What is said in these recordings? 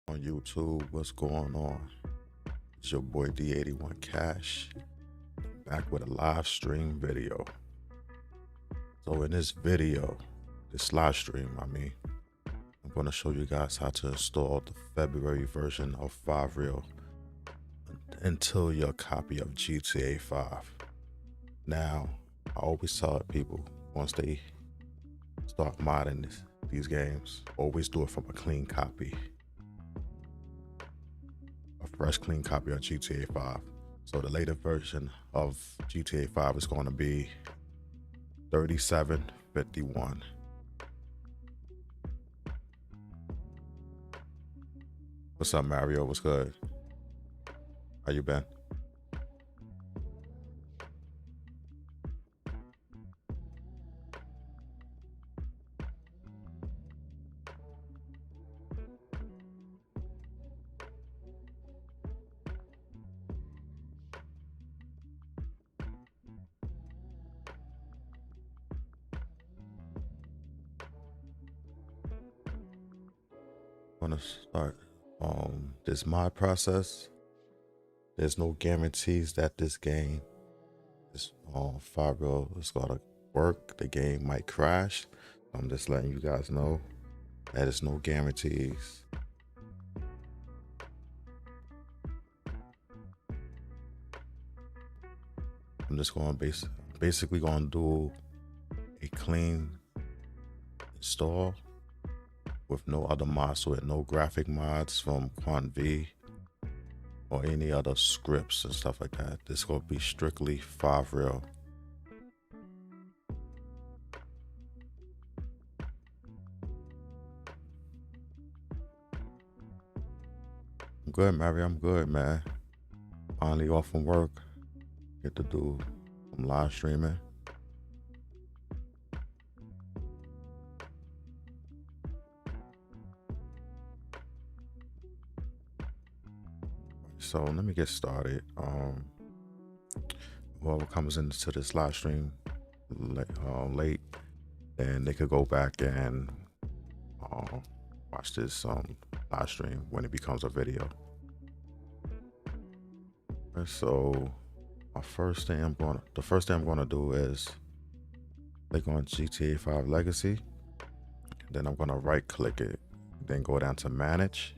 On YouTube, what's going on? It's your boy D81 Cash, back with a live stream video. So in this video, this live stream, I'm going to show you guys how to install the February version of 5 Real into your copy of GTA 5. Now, I always tell people, once they start modding these games, always do it from a clean copy. A fresh, clean copy of GTA 5. So the latest version of GTA 5 is going to be 3751. What's up, Mario? What's good? How you been? I'm gonna start this mod process. There's no guarantees that this game, this 5 Real, is gonna work. The game might crash. I'm just letting you guys know that there's no guarantees. I'm just going basically going to do a clean install with no other mods to it, no graphic mods from QuantV or any other scripts and stuff like that. This is going to be strictly 5 Real. I'm good, Mary. I'm good, man. Finally off from work. Get to do some live streaming. So let me get started. Whoever comes into this live stream late, then they could go back and watch this live stream when it becomes a video. So the first thing I'm gonna do is click on GTA 5 Legacy. Then I'm gonna right click it, then go down to Manage,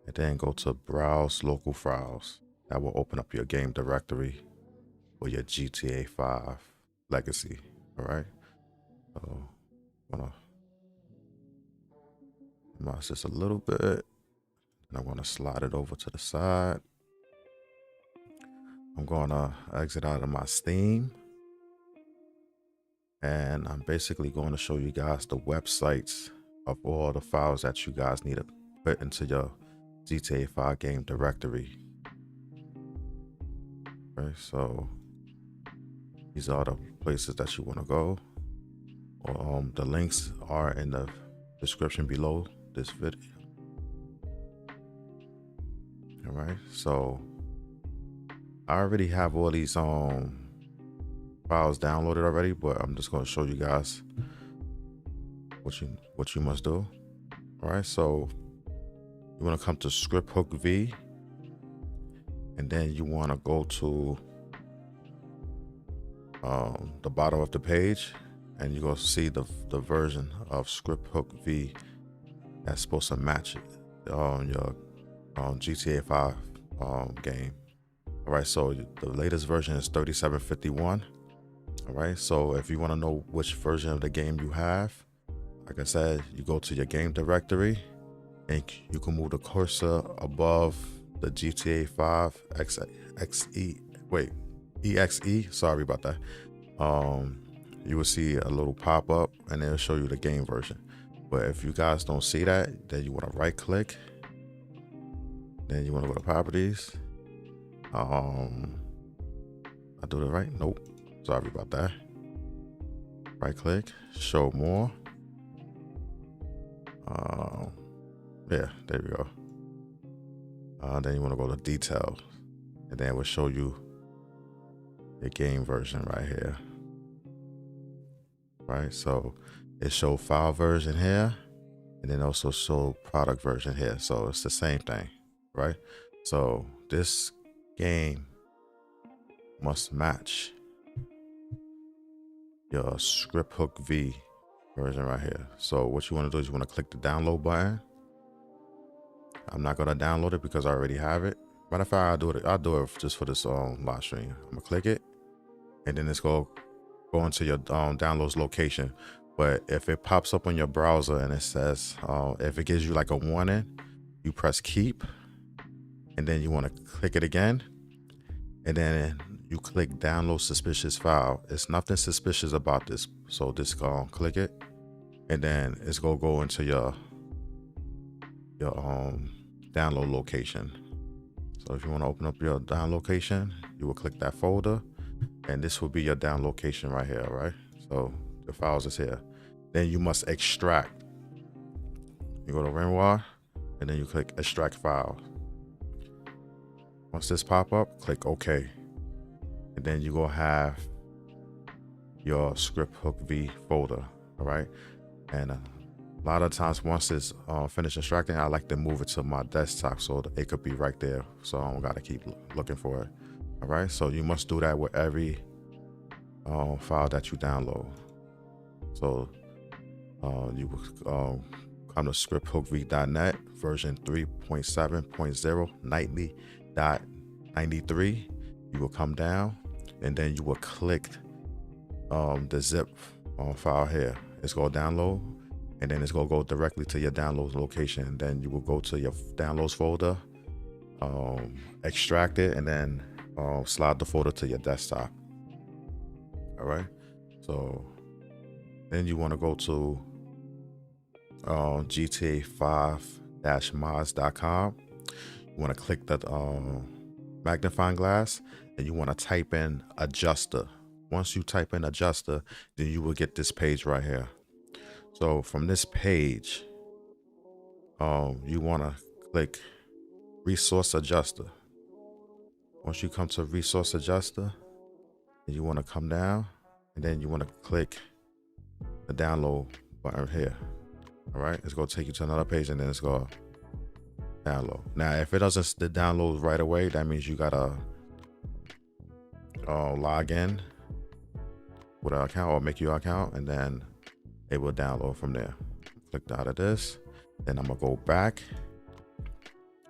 and then go to Browse Local Files. That will open up your game directory for your GTA 5 Legacy. All right. So I'm gonna mouse this a little bit, and I'm gonna slide it over to the side. I'm gonna exit out of my Steam, and I'm basically going to show you guys the websites of all the files that you guys need to put into your GTA 5 game directory. Okay, so these are the places that you want to go. The links are in the description below this video. All right, so I already have all these files downloaded already, but I'm just going to show you guys what you must do. All right, so you want to come to Script Hook V, and then you want to go to the bottom of the page, and you're going to see the version of Script Hook V that's supposed to match it on your GTA 5 game. All right, so the latest version is 3751. All right, so if you want to know which version of the game you have, like I said, you go to your game directory, and you can move the cursor above the GTA 5 EXE. Sorry about that. You will see a little pop up, and it'll show you the game version. But if you guys don't see that, then you want to right click, then you want to go to properties. I do it right? Nope. Sorry about that. Right click, show more. Yeah, there we go. Then you want to go to details, and then it will show you the game version right here. Right, so it show file version here, and then also show product version here. So it's the same thing, right? So this game must match your script hook V version right here. So what you want to do is you want to click the download button. I'm not gonna download it because I already have it. Matter of fact, I'll do it just for this live stream. I'm gonna click it, and then it's go into your downloads location. But if it pops up on your browser and it says, if it gives you like a warning, you press keep, and then you want to click it again, and then you click download suspicious file. It's nothing suspicious about this, so just click it, and then it's gonna go into your download location. So if you want to open up your download location, you will click that folder, and this will be your download location right here, right? So the files is here. Then you must extract. You go to Renoir, and then you click extract file. Once this pop up, click OK, and then you go have your script hook V folder, all right? And a lot of times once it's finished extracting, I like to move it to my desktop so that it could be right there, so I don't gotta keep looking for it. All right, so you must do that with every file that you download. So you will come to scripthookv.net version 3.7.0 nightly.93. You will come down, and then you will click the zip file here. It's gonna download, and then it's gonna go directly to your downloads location. Then you will go to your downloads folder, extract it, and then slide the folder to your desktop. All right, so then you want to go to GTAV-mods.com. You want to click the magnifying glass, and you want to type in adjuster. Once you type in adjuster, then you will get this page right here. So from this page, you want to click resource adjuster. Once you come to resource adjuster, you want to come down, and then you want to click the download button here. All right, it's going to take you to another page, and then it's going to download. Now, if it doesn't download right away, that means you got to log in with an account or make your account, and then it will download from there. Click out of this, then I'm gonna go back.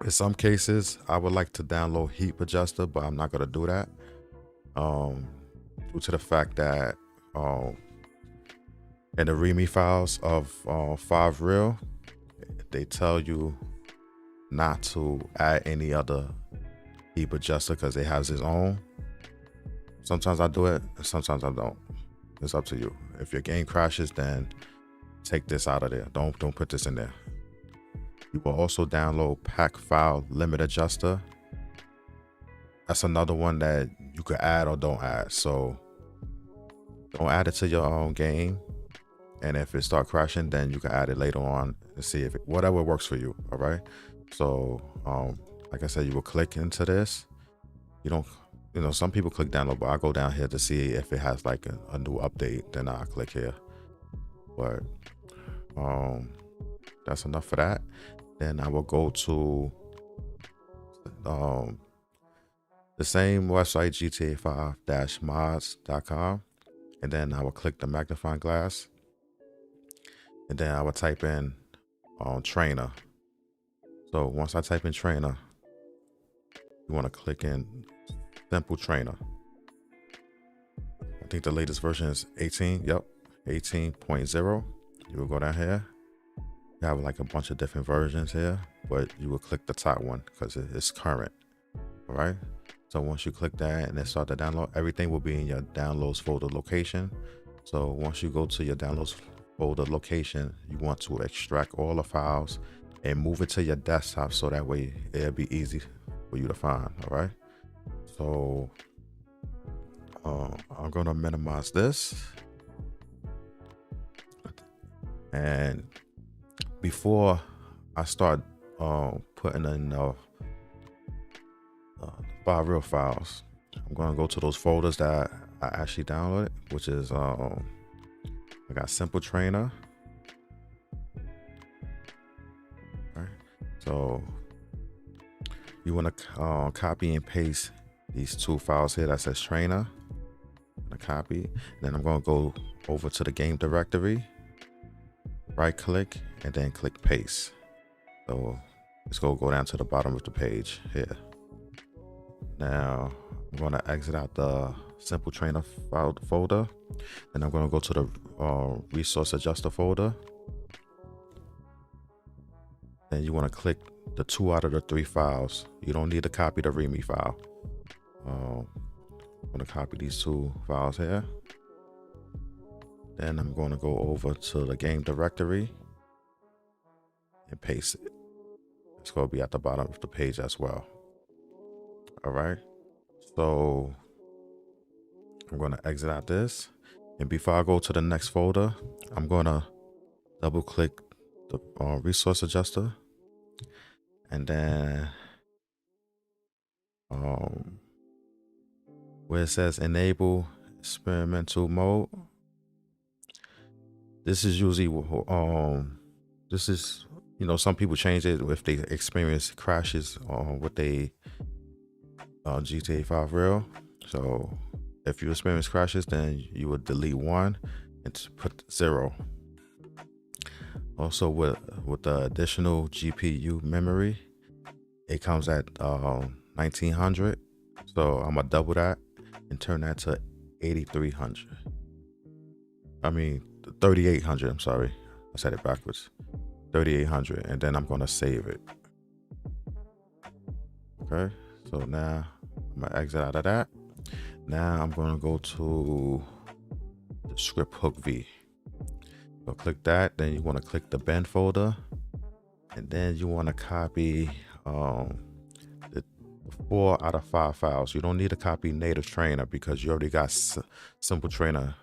In some cases, I would like to download heap adjuster, but I'm not gonna do that due to the fact that in the README files of 5 Real, they tell you not to add any other heap adjuster because it has its own. Sometimes I do it, and sometimes I don't. It's up to you. If your game crashes, then take this out of there. Don't put this in there. You will also download pack file limit adjuster. That's another one that you could add or don't add. So don't add it to your own game, and if it start crashing, then you can add it later on and see if whatever works for you. All right, so like I said, you will click into this. Some people click download, but I go down here to see if it has like a new update, then I'll click here. But that's enough for that. Then I will go to the same website, GTAV-mods.com, and then I will click the magnifying glass, and then I will type in trainer. So once I type in trainer, you want to click in simple trainer. I think the latest version is 18. Yep, 18.0. You will go down here. You have like a bunch of different versions here, but you will click the top one because it's current. All right. So once you click that and then start the download, everything will be in your downloads folder location. So once you go to your downloads folder location, you want to extract all the files and move it to your desktop so that way it'll be easy for you to find. All right. So I'm going to minimize this. And before I start putting in 5 Real files, I'm going to go to those folders that I actually downloaded, which is I got Simple Trainer, So you want to copy and paste these two files here that says trainer. I'm gonna copy. Then I'm going to go over to the game directory, right click, and then click paste. So let's go down to the bottom of the page here. Now I'm going to exit out the simple trainer file folder, and I'm going to go to the resource adjuster folder. Then you want to click the 2 out of the 3 files. You don't need to copy the README file. I'm going to copy these 2 files here. Then I'm going to go over to the game directory and paste it. It's going to be at the bottom of the page as well. All right. So I'm going to exit out this. And before I go to the next folder, I'm going to double click the resource adjuster. And then where it says enable experimental mode, this is usually this is, you know, some people change it if they experience crashes with a GTA 5 Real. So if you experience crashes, then you would delete 1 and put 0. Also with the additional GPU memory, it comes at 1900. So I'm gonna double that and turn that to 8300. I mean 3800. I'm sorry, I said it backwards. 3800, and then I'm gonna save it. Okay, so now I'm gonna exit out of that. Now I'm gonna go to the script hook V. So click that, then you want to click the bin folder, and then you want to copy the 4 out of 5 files. You don't need to copy native trainer because you already got simple trainer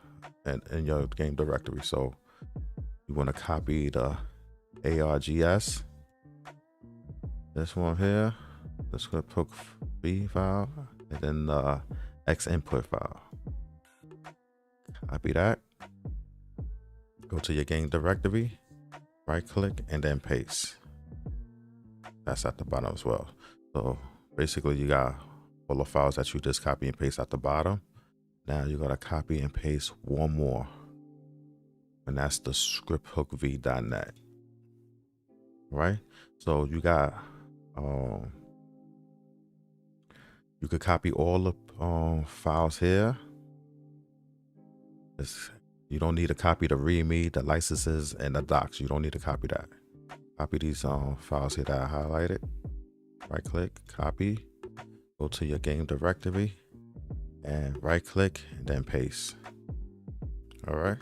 in your game directory. So you want to copy the ARGS, this one here, the script hook V file, and then the X input file. Copy that. Go to your game directory, right click, and then paste. That's at the bottom as well. So basically you got all the files that you just copy and paste at the bottom. Now you gotta copy and paste one more, and that's the scripthookv.net. Right? So you got you could copy all the files here. You don't need to copy the README, the licenses, and the docs. You don't need to copy that. Copy these files here that I highlighted. Right click, copy, go to your game directory, and right click, and then paste. All right.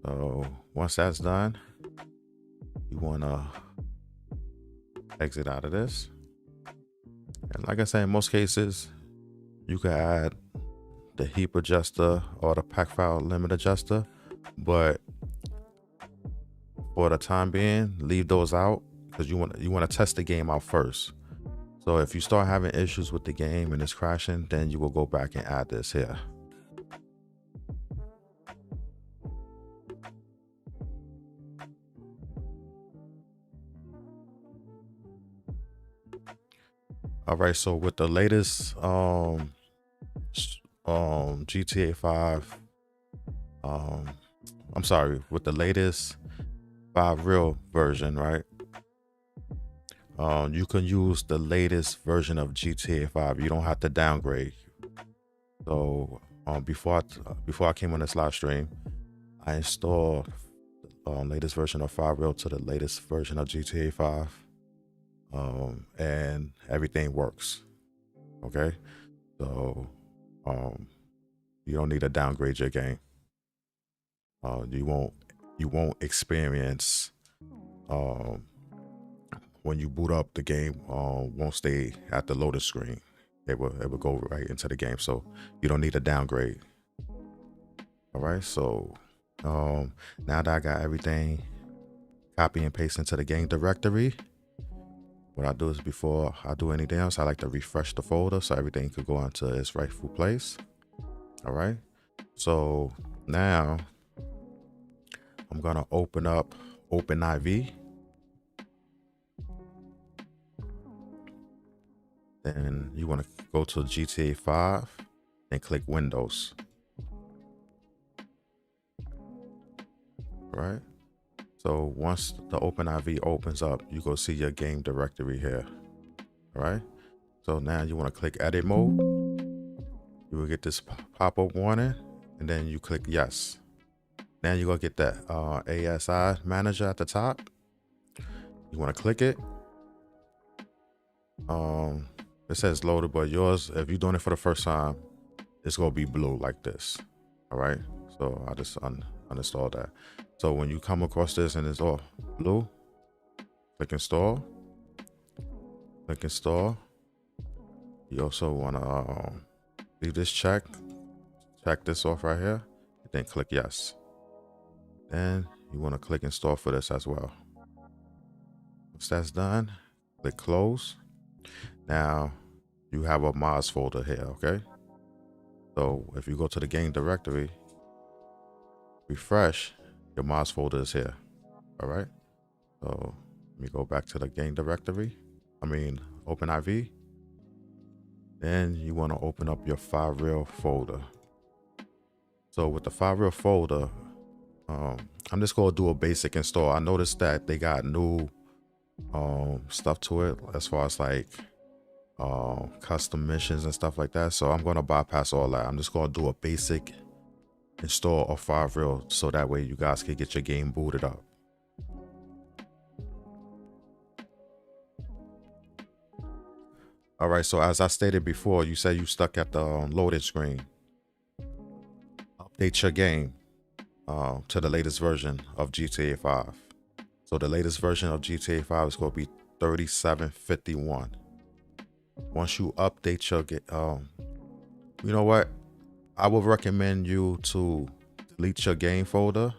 So once that's done, you wanna exit out of this. And like I said, in most cases, you can add the heap adjuster or the pack file limit adjuster, but for the time being, leave those out because you want to test the game out first. So if you start having issues with the game and it's crashing, then you will go back and add this here. All right, so with the latest GTA 5, I'm sorry, with the latest 5 Real version, right? You can use the latest version of GTA 5. You don't have to downgrade. So before I came on this live stream, I installed latest version of 5 Real to the latest version of GTA 5. And everything works. Okay, so you don't need to downgrade your game. You won't experience when you boot up, the game won't stay at the loading screen. It will go right into the game. So you don't need to downgrade. All right, so now that I got everything copy and paste into the game directory, what I do is before I do anything else, I like to refresh the folder so everything could go into its rightful place. All right, so now I'm gonna open up OpenIV. Then you want to go to GTA 5 and click Windows. Right? So once the OpenIV opens up, you go see your game directory here. All right? So now you want to click Edit Mode. You will get this pop-up warning, and then you click Yes. Now you're going to get that ASI Manager at the top. You want to click it. It says loaded, but yours, if you're doing it for the first time, it's going to be blue like this. All right? So I just uninstalled that. So when you come across this and it's all blue, click Install. Click Install. You also want to leave this check this off right here, and then click Yes. Then you want to click Install for this as well. Once that's done, click Close. Now you have a mods folder here, okay? So if you go to the game directory, refresh, your mods folder is here. All right. So let me go back to the game directory. OpenIV. Then you want to open up your FileReal folder. So with the FileReal folder, I'm just going to do a basic install. I noticed that they got new stuff to it as far as like custom missions and stuff like that. So I'm going to bypass all that. I'm just going to do a basic install of FileReal so that way you guys can get your game booted up. All right, so as I stated before, you say you stuck at the loading screen. Update your game to the latest version of GTA 5. So the latest version of GTA 5 is going to be 3751. Once you update your game, you know what? I would recommend you to delete your game folder,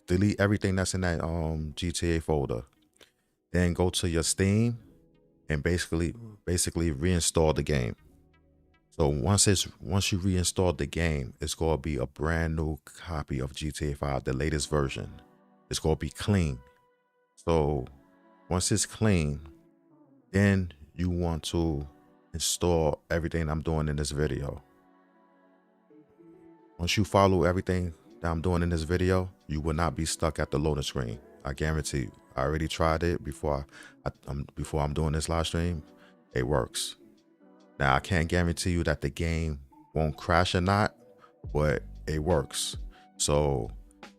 delete everything that's in that GTA folder, then go to your Steam and basically reinstall the game. So once you reinstall the game, it's going to be a brand new copy of GTA 5, the latest version. It's going to be clean. So once it's clean, then you want to install everything I'm doing in this video. Once you follow everything that I'm doing in this video, you will not be stuck at the loading screen. I guarantee you. I already tried it before I'm doing this live stream. It works. Now I can't guarantee you that the game won't crash or not, but it works. So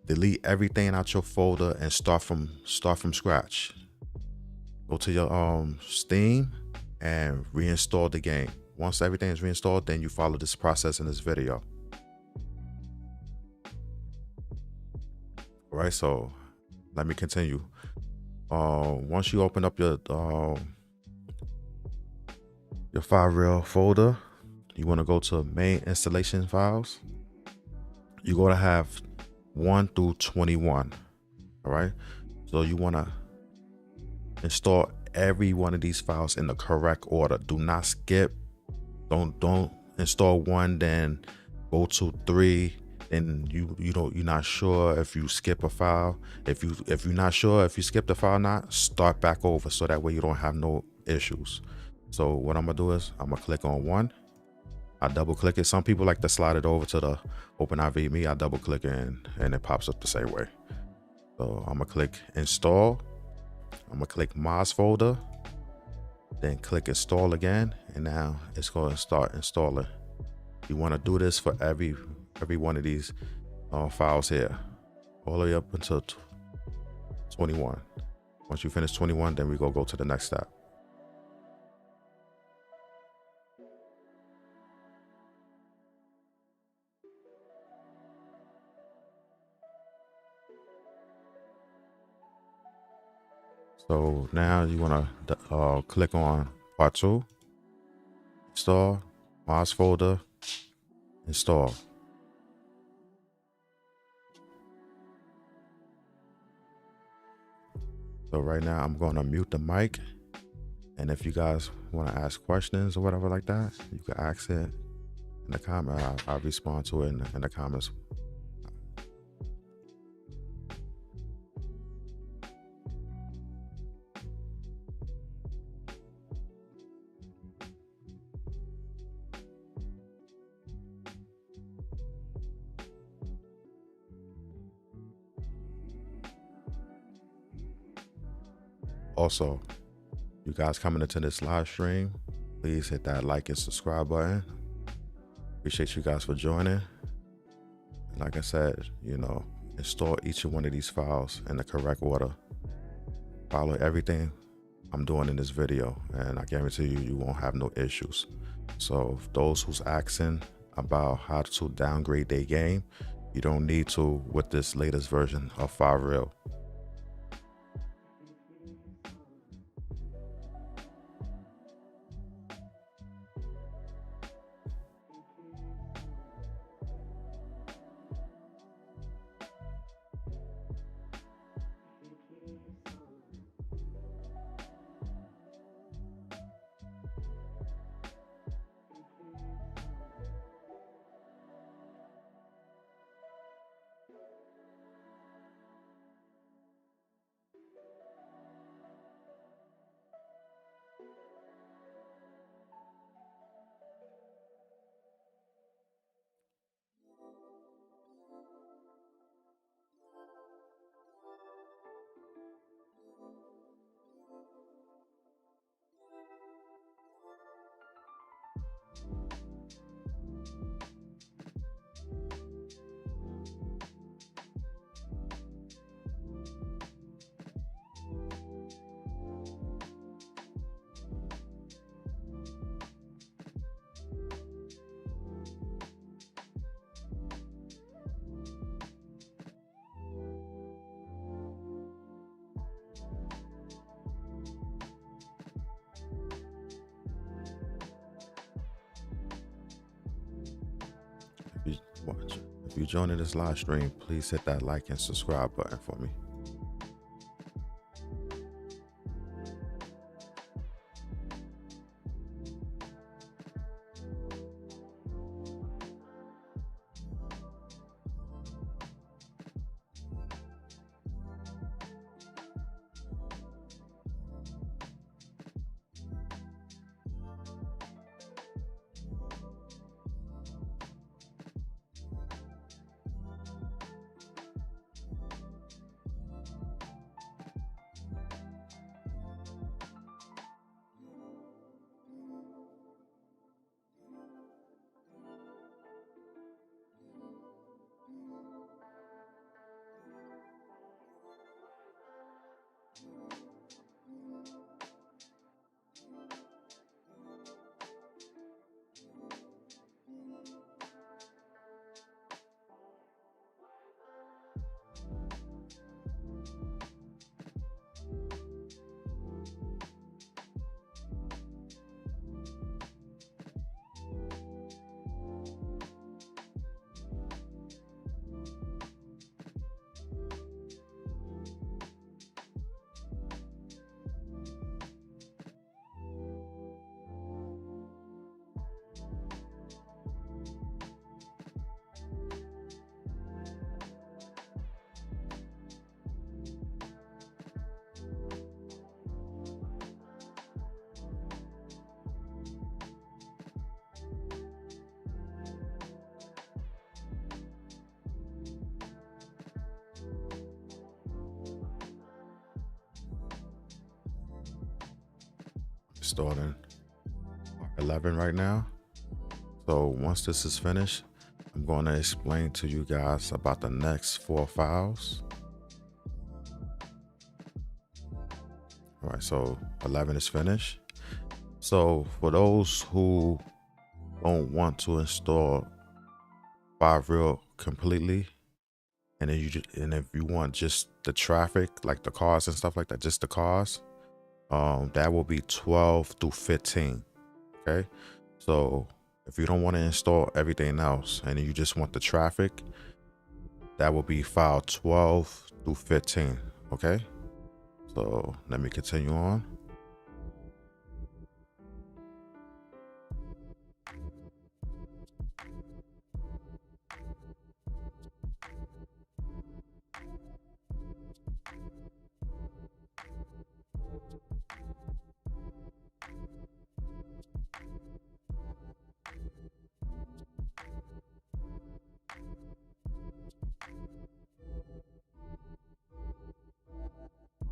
delete everything out your folder and start from scratch. Go to your Steam and reinstall the game. Once everything is reinstalled, then you follow this process in this video. All right, so let me continue. Once you open up your FileReal folder, you want to go to main installation files. You're going to have 1 through 21. All right, so you want to install every one of these files in the correct order. Do not skip. Don't install 1, then go to 3. And you're not sure if you skip a file. If you're not sure if you skipped the file or not, start back over so that way you don't have no issues. So what I'm gonna do is I'm gonna click on 1. I double click it. Some people like to slide it over to the OpenIV. Me, I double click it and it pops up the same way. So I'm gonna click install. I'm gonna click mods folder, then click install again, and now it's going to start installing. You want to do this for every one of these files here, all the way up until 21. Once you finish 21, then we go to the next step. So now you want to click on part 2, install, mods folder, install. So right now I'm going to mute the mic, and if you guys want to ask questions or whatever like that, you can ask it in the comment. I'll respond to it in the comments. Also, you guys coming into this live stream, please hit that like and subscribe button. Appreciate you guys for joining. And like I said, you know, install each one of these files in the correct order. Follow everything I'm doing in this video, and I guarantee you, you won't have no issues. So those who's asking about how to downgrade their game, you don't need to with this latest version of FiveReal. If you're joining this live stream, please hit that like and subscribe button for me. Starting 11 right now. So once this is finished, I'm going to explain to you guys about the next 4 files. All right, so 11 is finished. So for those who don't want to install FiveReal completely, and then if you want just the traffic, like the cars and stuff like that, just the cars, that will be 12 through 15. Okay, so if you don't want to install everything else and you just want the traffic, that will be file 12 through 15. Okay, so let me continue on.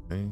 Okay.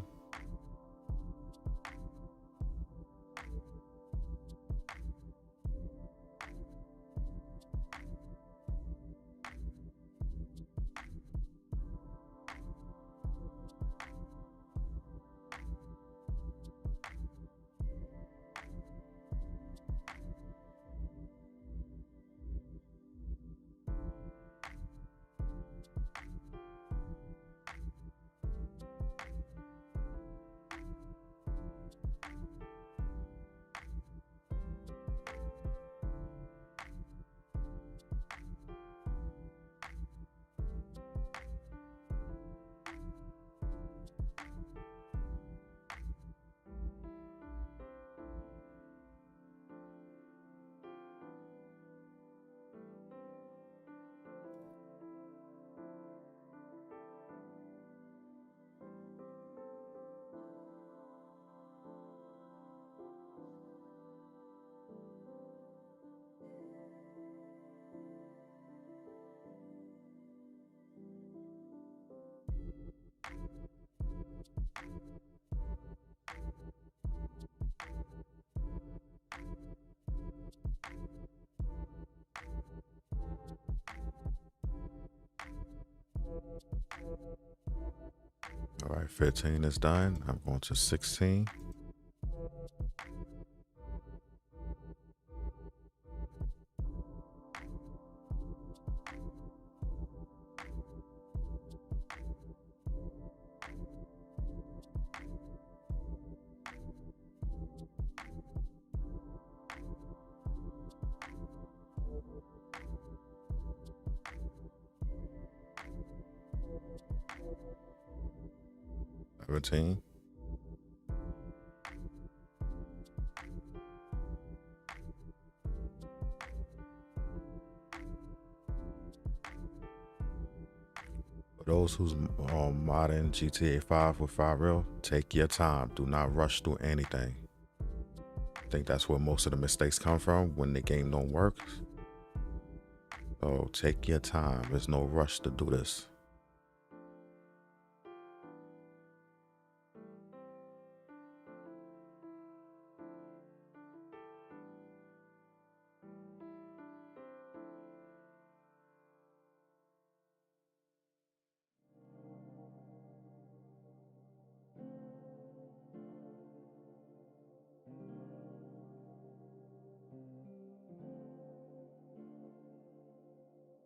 All right, 15 is done. I'm going to 16. For those who's modding GTA 5 with 5 take your time. Do not rush through anything. I think that's where most of the mistakes come from when the game don't work. So take your time. There's no rush to do this.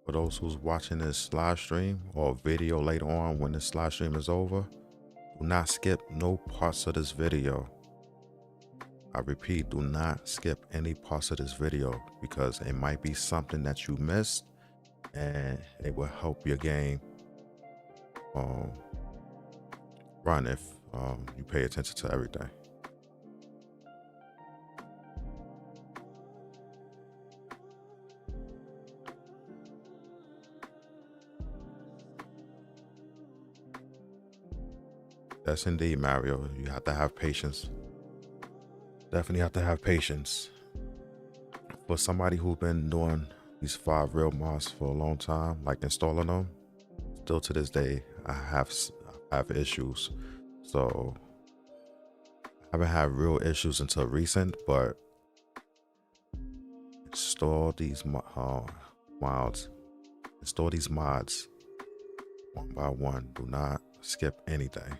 For those who's watching this live stream or video later on when this live stream is over, do not skip no parts of this video. I repeat, do not skip any parts of this video because it might be something that you missed and it will help your game run if you pay attention to everything. Yes, indeed, Mario. You have to have patience. Definitely have to have patience. For somebody who's been doing these 5 real mods for a long time, like installing them, still to this day, I have issues. So I haven't had real issues until recent, but install these mods. Install these mods one by one. Do not skip anything.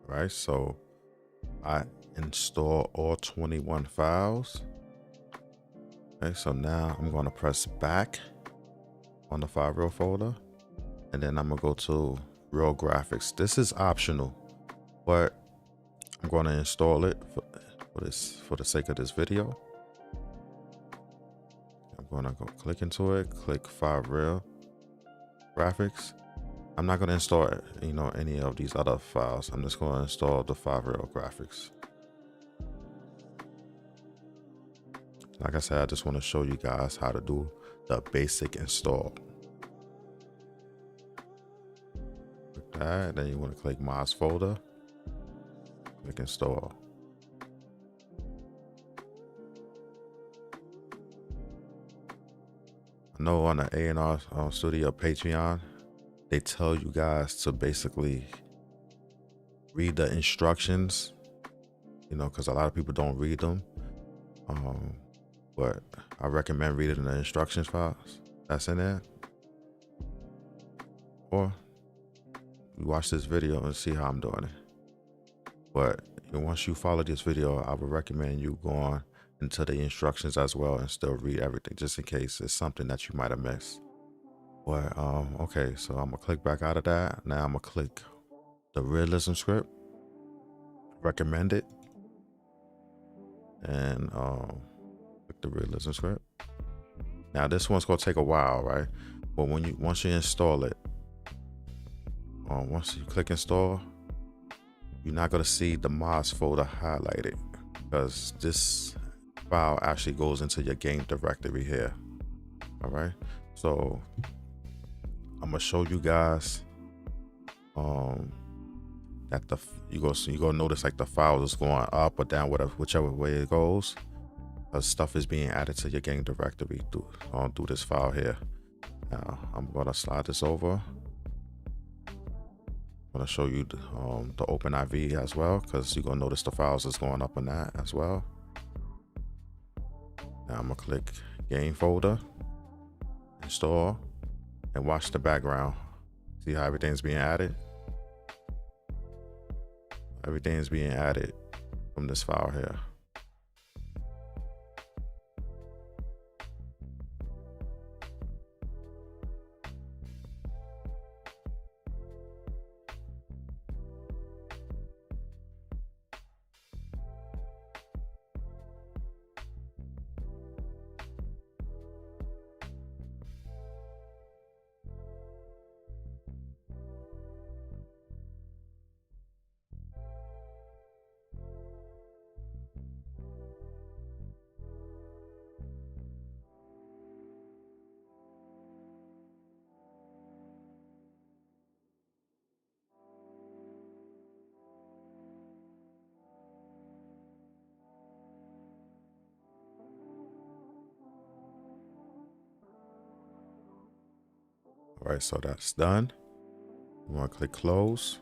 Right, so I install all 21 files. Okay, so now I'm going to press back on the 5 real folder, and then I'm gonna go to real graphics. This is optional, but I'm going to install it for the sake of this video. I'm going to go click into it, click 5 real graphics. I'm not going to install, any of these other files. I'm just going to install the 5 real graphics. Like I said, I just want to show you guys how to do the basic install. Click that, then you want to click mods folder, click install. I know on the A&R Studio Patreon, they tell you guys to basically read the instructions, because a lot of people don't read them. But I recommend reading the instructions files that's in there. Or you watch this video and see how I'm doing it. But once you follow this video, I would recommend you going into the instructions as well and still read everything, just in case it's something that you might have missed. But okay, so I'm gonna click back out of that. Now I'm gonna click the realism script, recommend it, and click the realism script. Now this one's gonna take a while, right? But once you install it, once you click install, you're not gonna see the mods folder highlighted because this file actually goes into your game directory here. All right, So I'm gonna show you guys that you go notice like the files is going up or down, whichever way it goes. Stuff is being added to your game directory through this file here. Now I'm gonna slide this over. I'm gonna show you the OpenIV as well, because you're gonna notice the files is going up on that as well. Now I'm gonna click game folder, install, and watch the background. See how everything's being added? Everything's being added from this file here. All right, so that's done. You want to click close.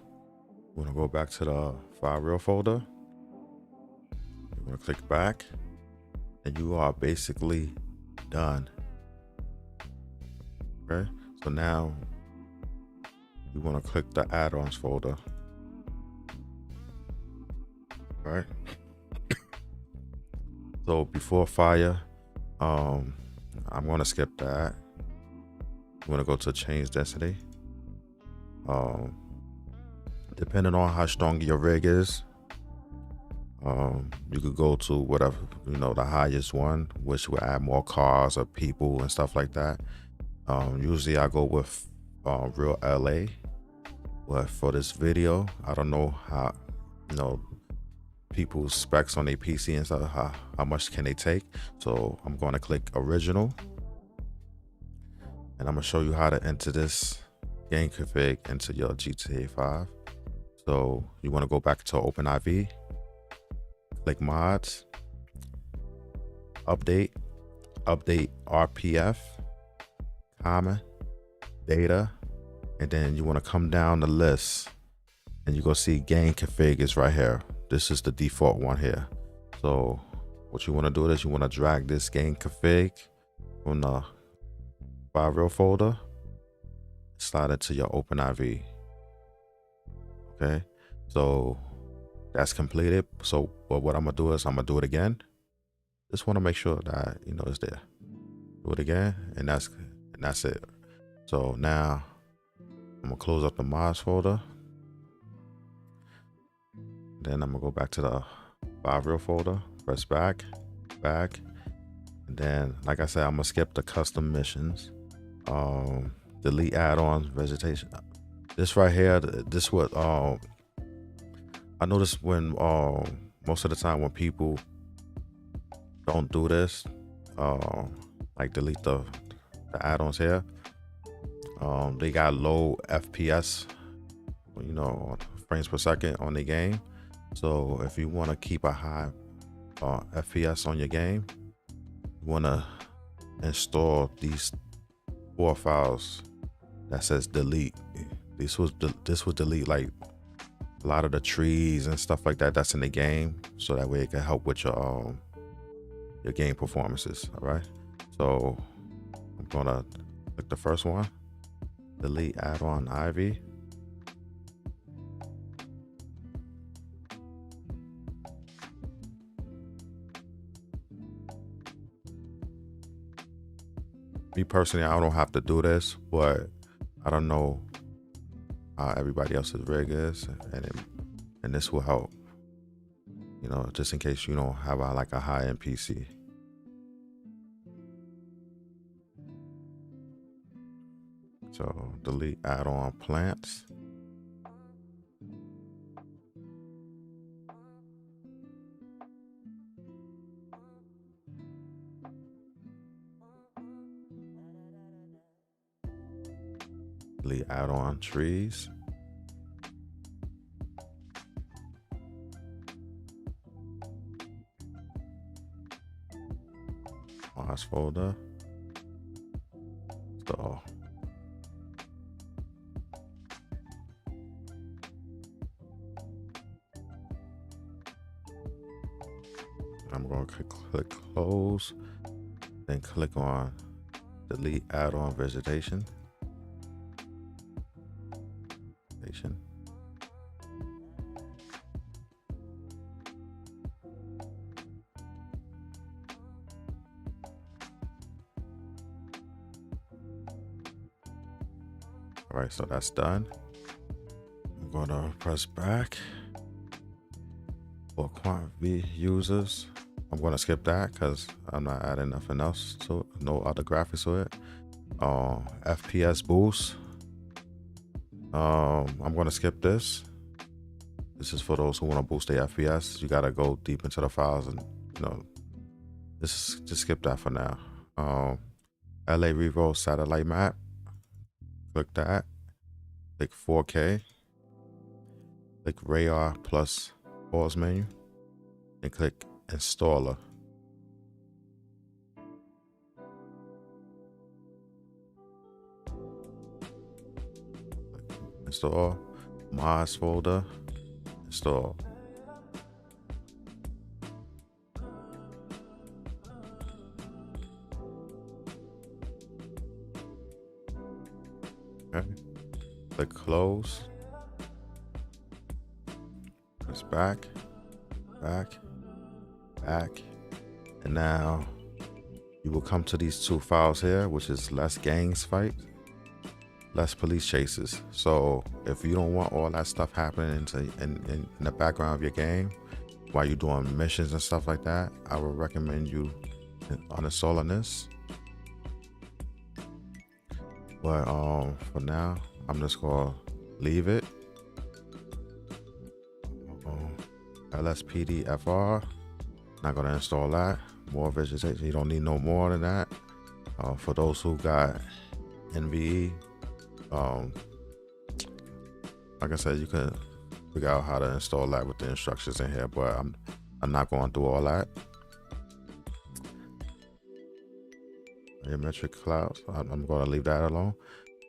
You want to go back to the file real folder. You want to click back, and you are basically done. Okay, so now you want to click the add-ons folder. All right. So before fire, I'm going to skip that. You want to go to change density. Depending on how strong your rig is, you could go to whatever, the highest one, which will add more cars or people and stuff like that. Usually I go with real LA, but for this video, I don't know how, people's specs on their PC and stuff, how much can they take. So I'm going to click original, and I'm gonna show you how to enter this game config into your GTA 5. So you want to go back to OpenIV, click mods, update RPF, common, data, and then you want to come down the list, and you're gonna see game config is right here. This is the default one here. So what you want to do is you want to drag this game config from the file real folder, slide it to your OpenIV. Okay, so that's completed. So what I'm gonna do is I'm gonna do it again. Just want to make sure that it's there. Do it again, and that's it. So now I'm gonna close up the mods folder. Then I'm gonna go back to the file real folder, press back, and then, like I said, I'm gonna skip the custom missions, delete add-ons, vegetation. This right here, this what I notice when most of the time when people don't do this, like delete the add-ons here, they got low FPS, frames per second on the game. So if you want to keep a high FPS on your game, you want to install these 4 files that says delete. This will delete like a lot of the trees and stuff like that that's in the game, so that way it can help with your game performances. All right, so I'm gonna click the first one, delete add-on Ivy. Me personally, I don't have to do this, but I don't know how everybody else's rig is, and this will help, just in case you don't have a high-end PC. So delete add-on plants. delete add-on trees. Mods folder. So I'm going to click close, then click on delete add-on vegetation. All right, so that's done. I'm gonna press back. For QuantV users, I'm gonna skip that because I'm not adding nothing else to it, no other graphics to it. FPS boost. I'm gonna skip this. This is for those who want to boost their FPS. You gotta go deep into the files and just skip that for now. LA Revo satellite map. Click that. Click 4K. Click Radar plus pause menu and click installer. Install mods folder. Install. Okay. Click close. Press back, back, and now you will come to these two files here, which is less gangs fight, less police chases. So if you don't want all that stuff happening in the background of your game while you're doing missions and stuff like that, I would recommend you uninstalling this. But for now, I'm just gonna leave it. LSPDFR, not gonna install that. More vegetation, you don't need no more than that. For those who got NVE, like I said, you can figure out how to install that with the instructions in here, but I'm not going through all that. Geometric clouds, I'm going to leave that alone.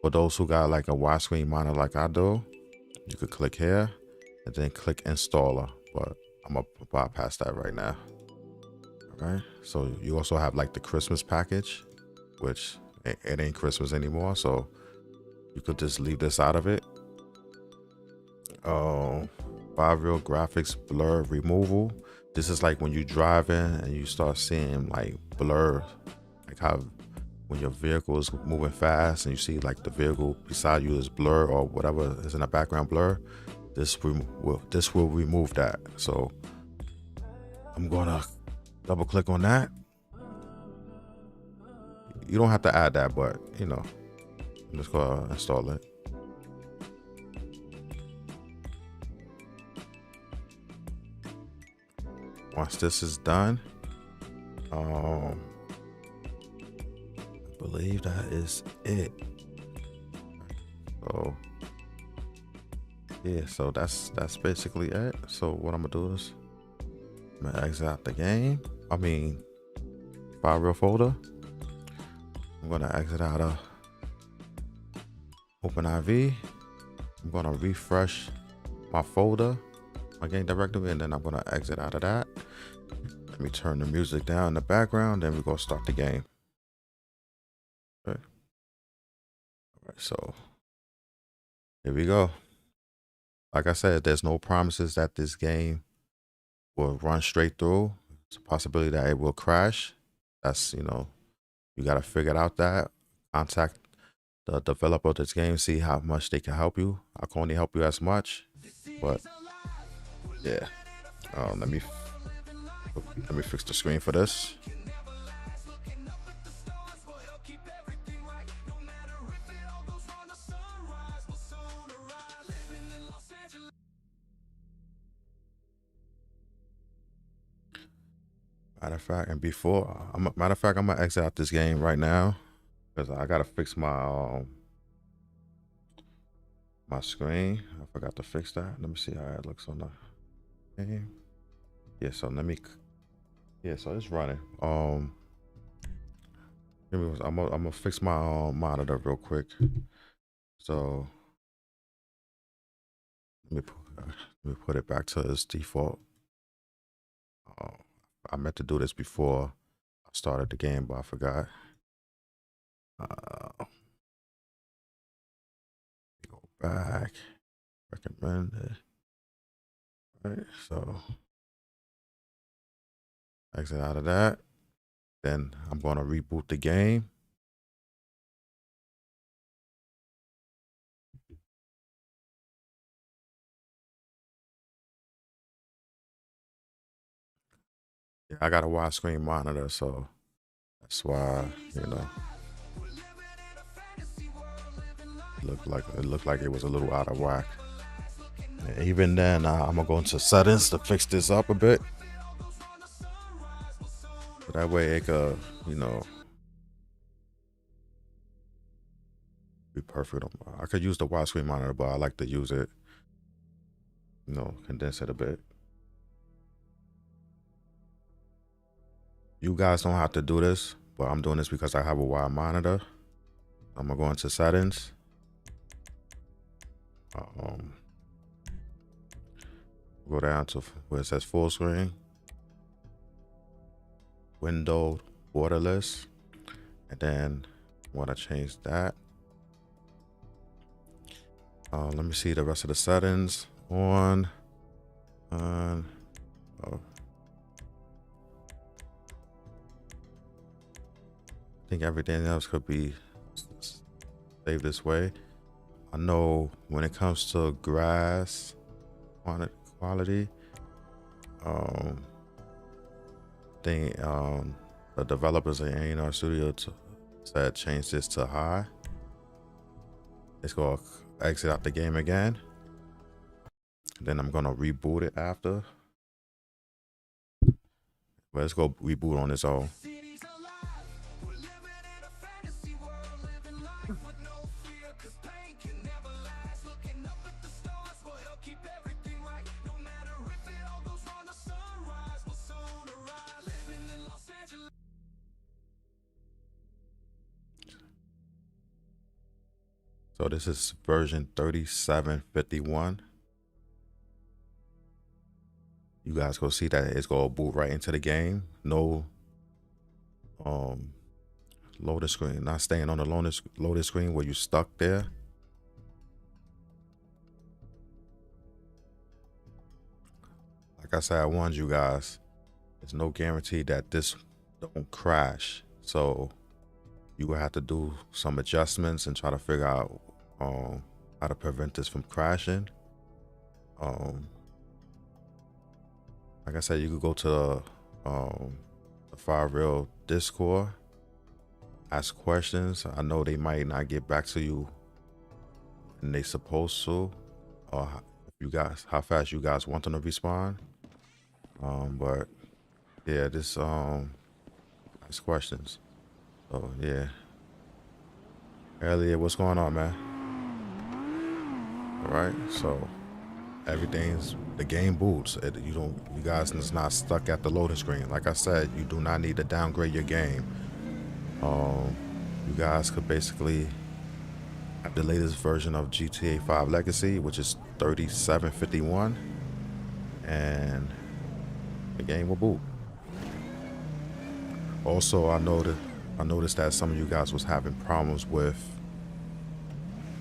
For those who got like a widescreen monitor like I do, you could click here and then click installer, but I'm gonna bypass that right now. All right, so you also have like the Christmas package, which it ain't Christmas anymore, so you could just leave this out of it. 5 real graphics blur removal. This is like when you driving and you start seeing like blur, like how when your vehicle is moving fast and you see like the vehicle beside you is blur or whatever is in the background blur. This will remove that. So I'm gonna double click on that. You don't have to add that, but you know, I'm just gonna install it. Once this is done, I believe that is it. So yeah, so that's basically it. So what I'm gonna do is I'm gonna exit out the game. I mean, file real folder. I'm gonna exit out of OpenIV. I'm gonna refresh my folder, my game directory, and then I'm gonna exit out of that. Let me turn the music down in the background, then we're gonna start the game. Okay. All right, so here we go. Like I said, there's no promises that this game will run straight through. It's a possibility that it will crash. That's, you know, you got to figure out that. Contact the developer of this game, see how much they can help you. I can only help you as much, but yeah. Let me fix the screen for this. Matter of fact, and before, matter of fact, I'm gonna exit out this game right now because I gotta fix my my screen. I forgot to fix that. Let me see how it looks on the game. Yeah, so let me, yeah, so it's running. I'm gonna fix my monitor real quick. So let me put it back to its default. I meant to do this before I started the game, but I forgot. Go back, recommended. Right, so exit out of that. Then I'm going to reboot the game. Yeah, I got a widescreen monitor, so that's why, you know, it looked like it was a little out of whack. And even then, I'm gonna go into settings to fix this up a bit, so that way it could, you know, be perfect. I could use the widescreen monitor, but I like to use it, you know, condense it a bit. You guys don't have to do this, but I'm doing this because I have a wide monitor. I'm gonna go into settings. Go down to where it says full screen, windowed, borderless, and then I want to change that. Let me see the rest of the settings. On. Oh. I think everything else could be saved this way. I know when it comes to grass quality, the developers at A&R Studio said change this to high. It's gonna exit out the game again. Then I'm gonna reboot it after. But let's go reboot on its own. So this is version 3751. You guys go see that it's gonna boot right into the game. No loading screen, not staying on the loading screen where you stuck there. Like I said, I warned you guys, there's no guarantee that this don't crash. So you will have to do some adjustments and try to figure out how to prevent this from crashing. Like I said, you could go to the Firereal Discord, ask questions. I know they might not get back to you and they supposed to, or how fast you guys want them to respond. But yeah, this ask questions. So yeah. Elliot, what's going on, man? All right, so the game boots. You guys is not stuck at the loading screen. Like I said, you do not need to downgrade your game. You guys could basically have the latest version of GTA 5 Legacy, which is 3751, and the game will boot. Also, I noticed that some of you guys was having problems with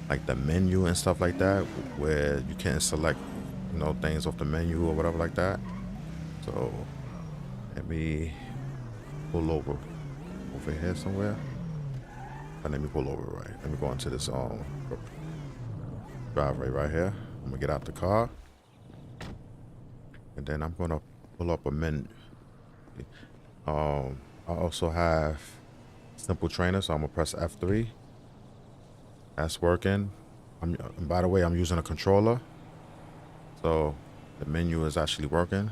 like the menu and stuff like that, where you can't select, you know, things off the menu or whatever like that. So let me pull over here somewhere. And let me pull over, right? Let me go into this driveway right here. I'm gonna get out the car, and then I'm gonna pull up a menu. I also have Simple Trainer, so I'm gonna press F3. That's working. And by the way, I'm using a controller, so the menu is actually working.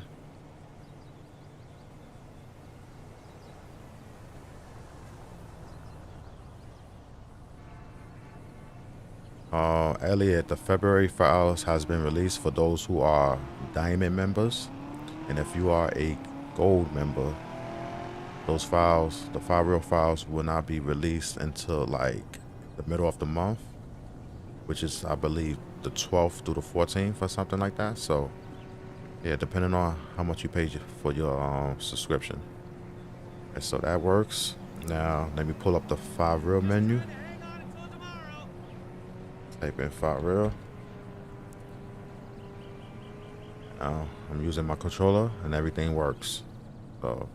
Elliot, the February files has been released for those who are Diamond members, and if you are a Gold member, those files, the 5 real files, will not be released until like the middle of the month, which is, I believe, the 12th through the 14th or something like that. So yeah, depending on how much you pay for your subscription. And so that works. Now let me pull up the 5 real menu. Type in 5 real. Now I'm using my controller and everything works. So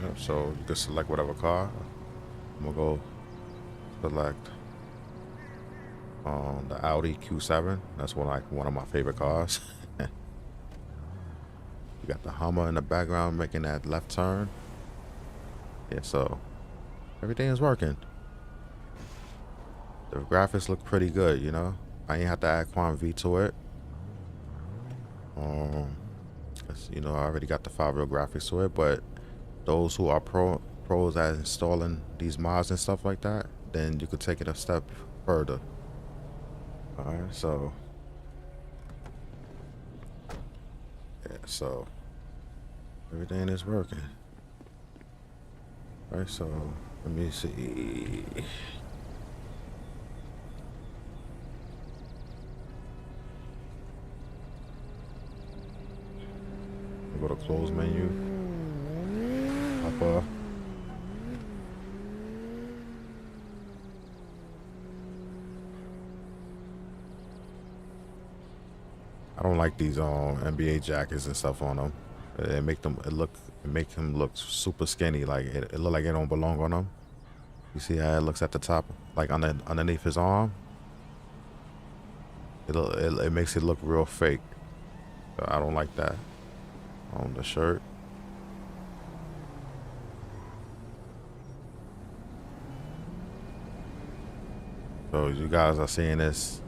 yep, so you can select whatever car. I'm gonna go select the Audi Q7. That's one of my favorite cars. You got the Hummer in the background making that left turn. Yeah, so everything is working. The graphics look pretty good, you know. I ain't have to add Quantum V to it. You know, I already got the 5 real graphics to it, but those who are pros at installing these mods and stuff like that, then you could take it a step further. All right, so yeah, so everything is working. All right, so let me see. Go to close menu. Pop up. I don't like these NBA jackets and stuff on them. It make them look super skinny. Like it look like it don't belong on them. You see how it looks at the top, like underneath his arm. It makes it look real fake. So I don't like that on the shirt. So you guys are seeing this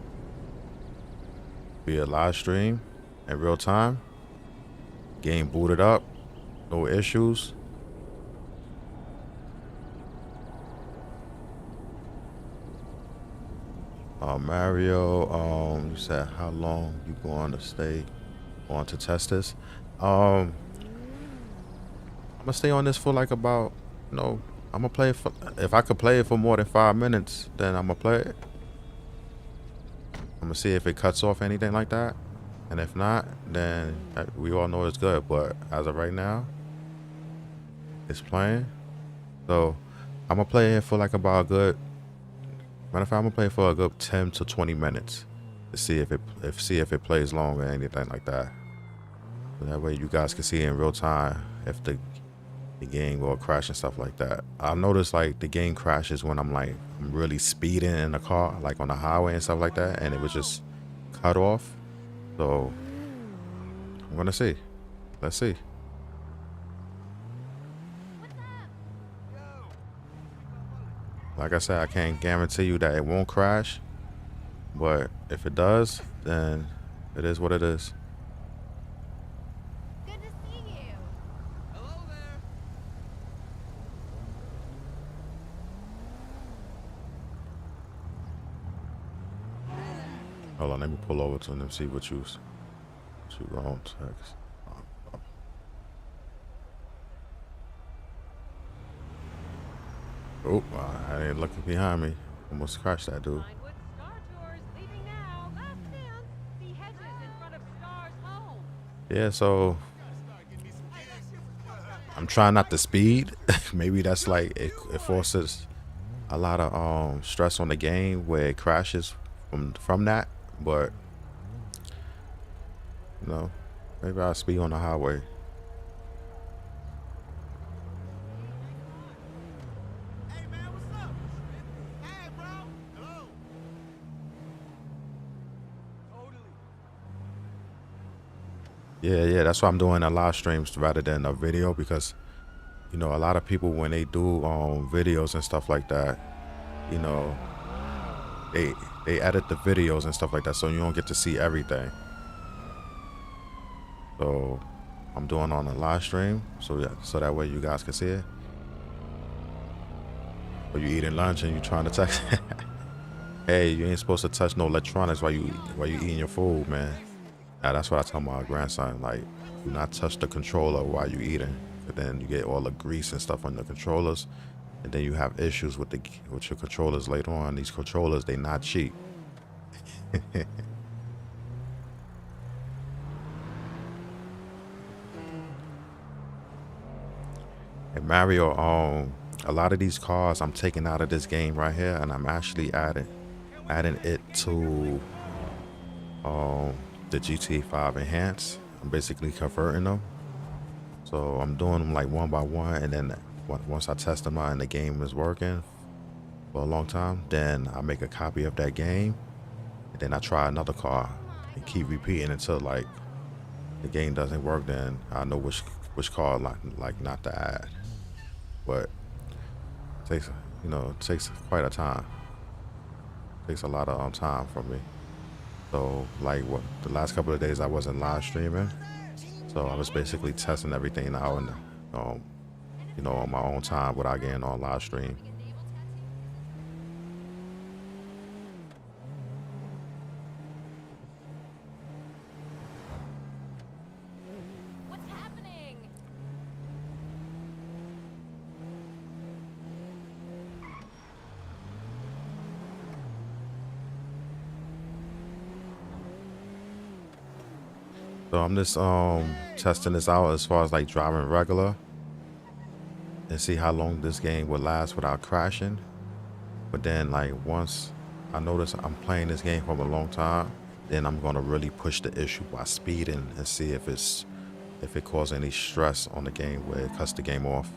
via live stream in real time. Game booted up, no issues. Mario, you said how long you going to stay on to test this? I'm gonna stay on this for like about, you know, I'm gonna play it for, if I could play it for more than 5 minutes, then I'm gonna play it. I'm gonna see if it cuts off anything like that, and if not, then we all know it's good. But as of right now, it's playing. So I'm gonna play it for like about a good, matter of fact, I'm gonna play it for a good 10 to 20 minutes to see if it plays long or anything like that. So that way you guys can see in real time if the game will crash and stuff like that. I've noticed like the game crashes when I'm really speeding in the car, like on the highway and stuff like that, and it was just cut off. So I'm gonna see. Let's see. Like I said, I can't guarantee you that it won't crash, but if it does, then it is what it is. Hold on, let me pull over to them and see what you wrong text. Oh, I ain't looking behind me. Almost crashed that dude. Yeah, so I'm trying not to speed. Maybe that's like it forces a lot of stress on the game where it crashes from that. But you know, maybe I'll speed on the highway. Hey man, what's up? Hey bro, hello. Yeah, that's why I'm doing a live streams rather than a video, because you know a lot of people when they do videos and stuff like that, you know, they edit the videos and stuff like that, so you don't get to see everything. So I'm doing on a live stream, so that way you guys can see it. Or you eating lunch and you trying to text. Hey, you ain't supposed to touch no electronics while you eating your food, man. Now that's what I tell my grandson. Like, do not touch the controller while you eating, but then you get all the grease and stuff on the controllers, and then you have issues with your controllers later on. These controllers, they not cheap. And Mario, a lot of these cars I'm taking out of this game right here, and I'm actually adding it to the GTA 5 Enhance. I'm basically converting them. So I'm doing them like one by one, and then once I test them out and the game is working for a long time, then I make a copy of that game, and then I try another car and keep repeating until like the game doesn't work. Then I know which car like not to add. But it takes quite a time. It takes a lot of time from me. So like the last couple of days I wasn't live streaming, so I was basically testing everything out and on my own time without getting on live stream. So I'm just testing this out as far as like driving regular and see how long this game would last without crashing. But then like once I notice I'm playing this game for a long time, then I'm gonna really push the issue by speeding and see if it causes any stress on the game where it cuts the game off.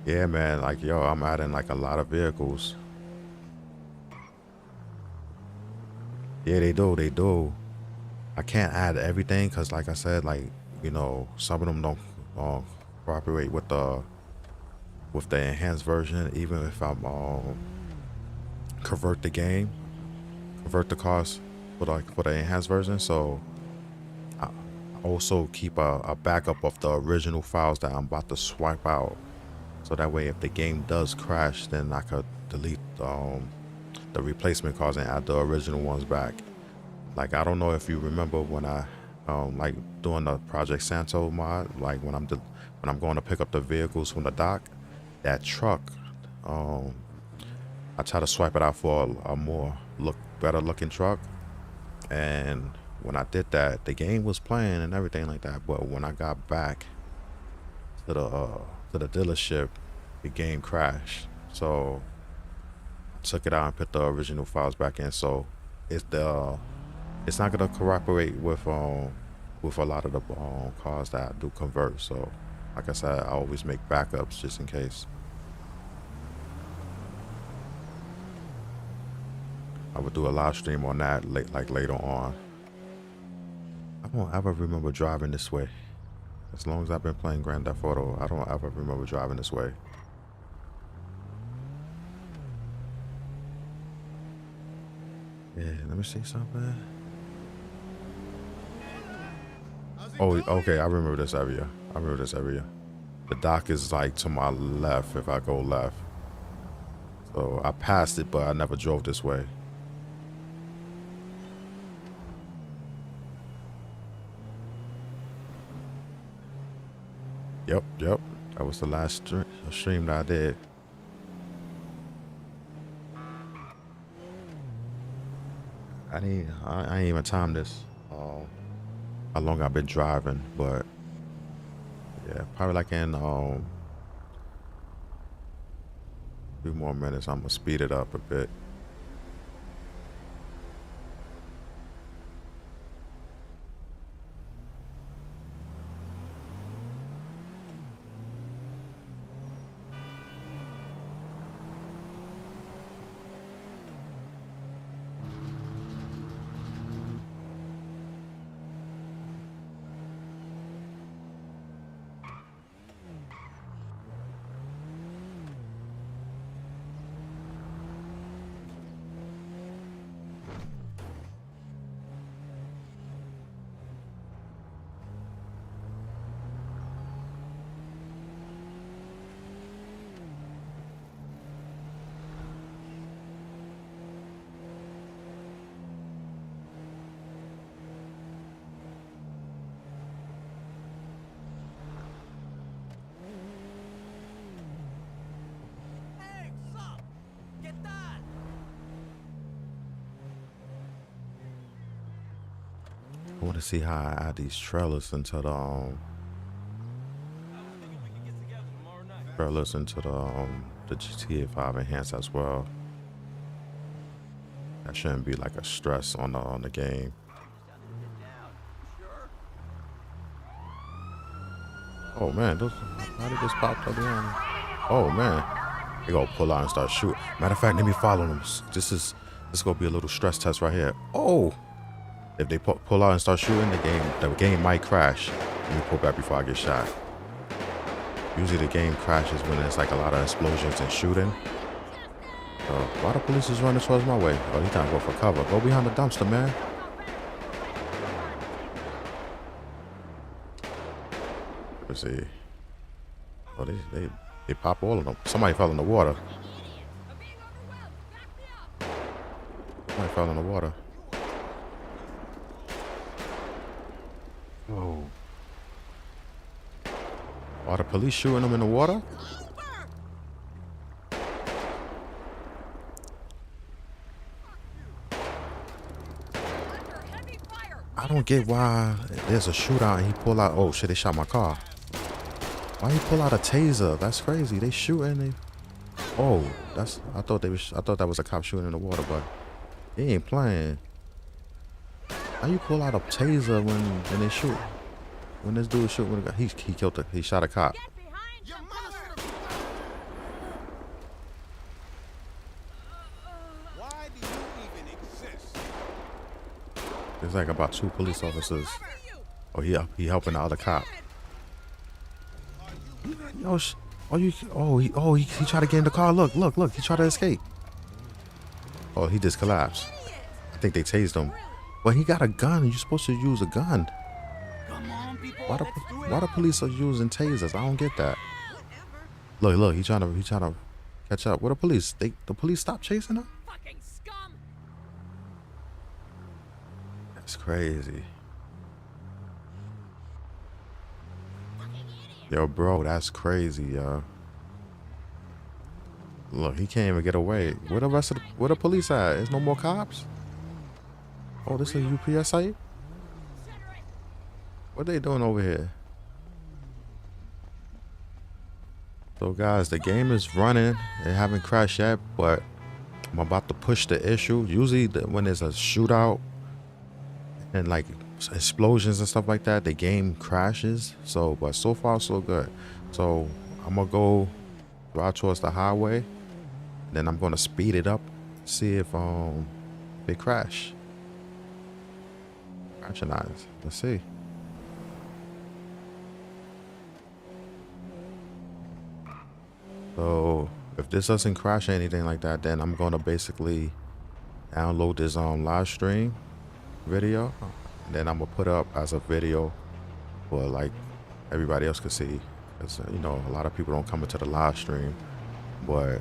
Yeah, man, like yo, I'm adding like a lot of vehicles. Yeah, they do. I can't add everything because, like I said, like some of them don't cooperate with the enhanced version. Even if I'm convert the cars for the enhanced version. So I also keep a backup of the original files that I'm about to swipe out. So that way, if the game does crash, then I could delete the replacement cars and add the original ones back. Like, I don't know if you remember when I like doing the Project Santo mod, like when I'm going to pick up the vehicles from the dock, that truck, I try to swipe it out for a more better looking truck. And when I did that, the game was playing and everything like that. But when I got back to the dealership, the game crashed. So I took it out and put the original files back in. So it's not gonna cooperate with a lot of the cars that I do convert. So like I said, I always make backups just in case. I would do a live stream on that later on. I don't ever remember driving this way. As long as I've been playing Grand Theft Auto, I don't ever remember driving this way. Yeah, let me see something. Oh, okay, I remember this area. The dock is like to my left if I go left. So I passed it, but I never drove this way. Yep. That was the last stream that I did. I ain't even timed this. How long I've been driving, but yeah, probably like in a few more minutes, I'm gonna speed it up a bit. I want to see how I add these trailers into the the GTA 5 enhanced as well. That shouldn't be like a stress on the game. Oh man, how did this pop up again? Oh man, they gonna pull out and start shooting. Matter of fact, let me follow them. This is gonna be a little stress test right here. Oh, if they pull out and start shooting, the game might crash. Let me pull back before I get shot. Usually the game crashes when there's like a lot of explosions and shooting. So why the police is running towards my way? Oh, he trying to go for cover. Go behind the dumpster, man. Let's see. Oh, they pop all of them. Somebody fell in the water. Somebody fell in the water. Oh. Are the police shooting them in the water? I don't get why there's a shootout and he pull out. Oh shit! They shot my car. Why he pull out a taser? That's crazy. They shooting. Oh, I thought that was a cop shooting in the water, but he ain't playing. How you pull out a taser when they shoot? When this dude shoot with a gun, he shot a cop. Why do you even exist? There's like about 2 police officers. Oh, he helping the other cop. He tried to get in the car. Look, he tried to escape. Oh, he just collapsed. I think they tased him. But he got a gun. You're supposed to use a gun. Why the police are using tasers? I don't get that. Look, he trying to catch up. What the police? The police stopped chasing him? Fucking scum. That's crazy. Yo, bro, that's crazy, yo. Look, he can't even get away. Where the police at? There's no more cops? Oh, this is a UPS site? What they doing over here? So guys, the game is running. It haven't crashed yet, but I'm about to push the issue. Usually when there's a shootout and like explosions and stuff like that, the game crashes. But so far so good. So I'm gonna go drive towards the highway, then I'm gonna speed it up, see if they crash. Crashinize. Let's see. So if this doesn't crash or anything like that, then I'm gonna basically download this live stream video, and then I'm gonna put up as a video for like everybody else could see. Cause you know, a lot of people don't come into the live stream, but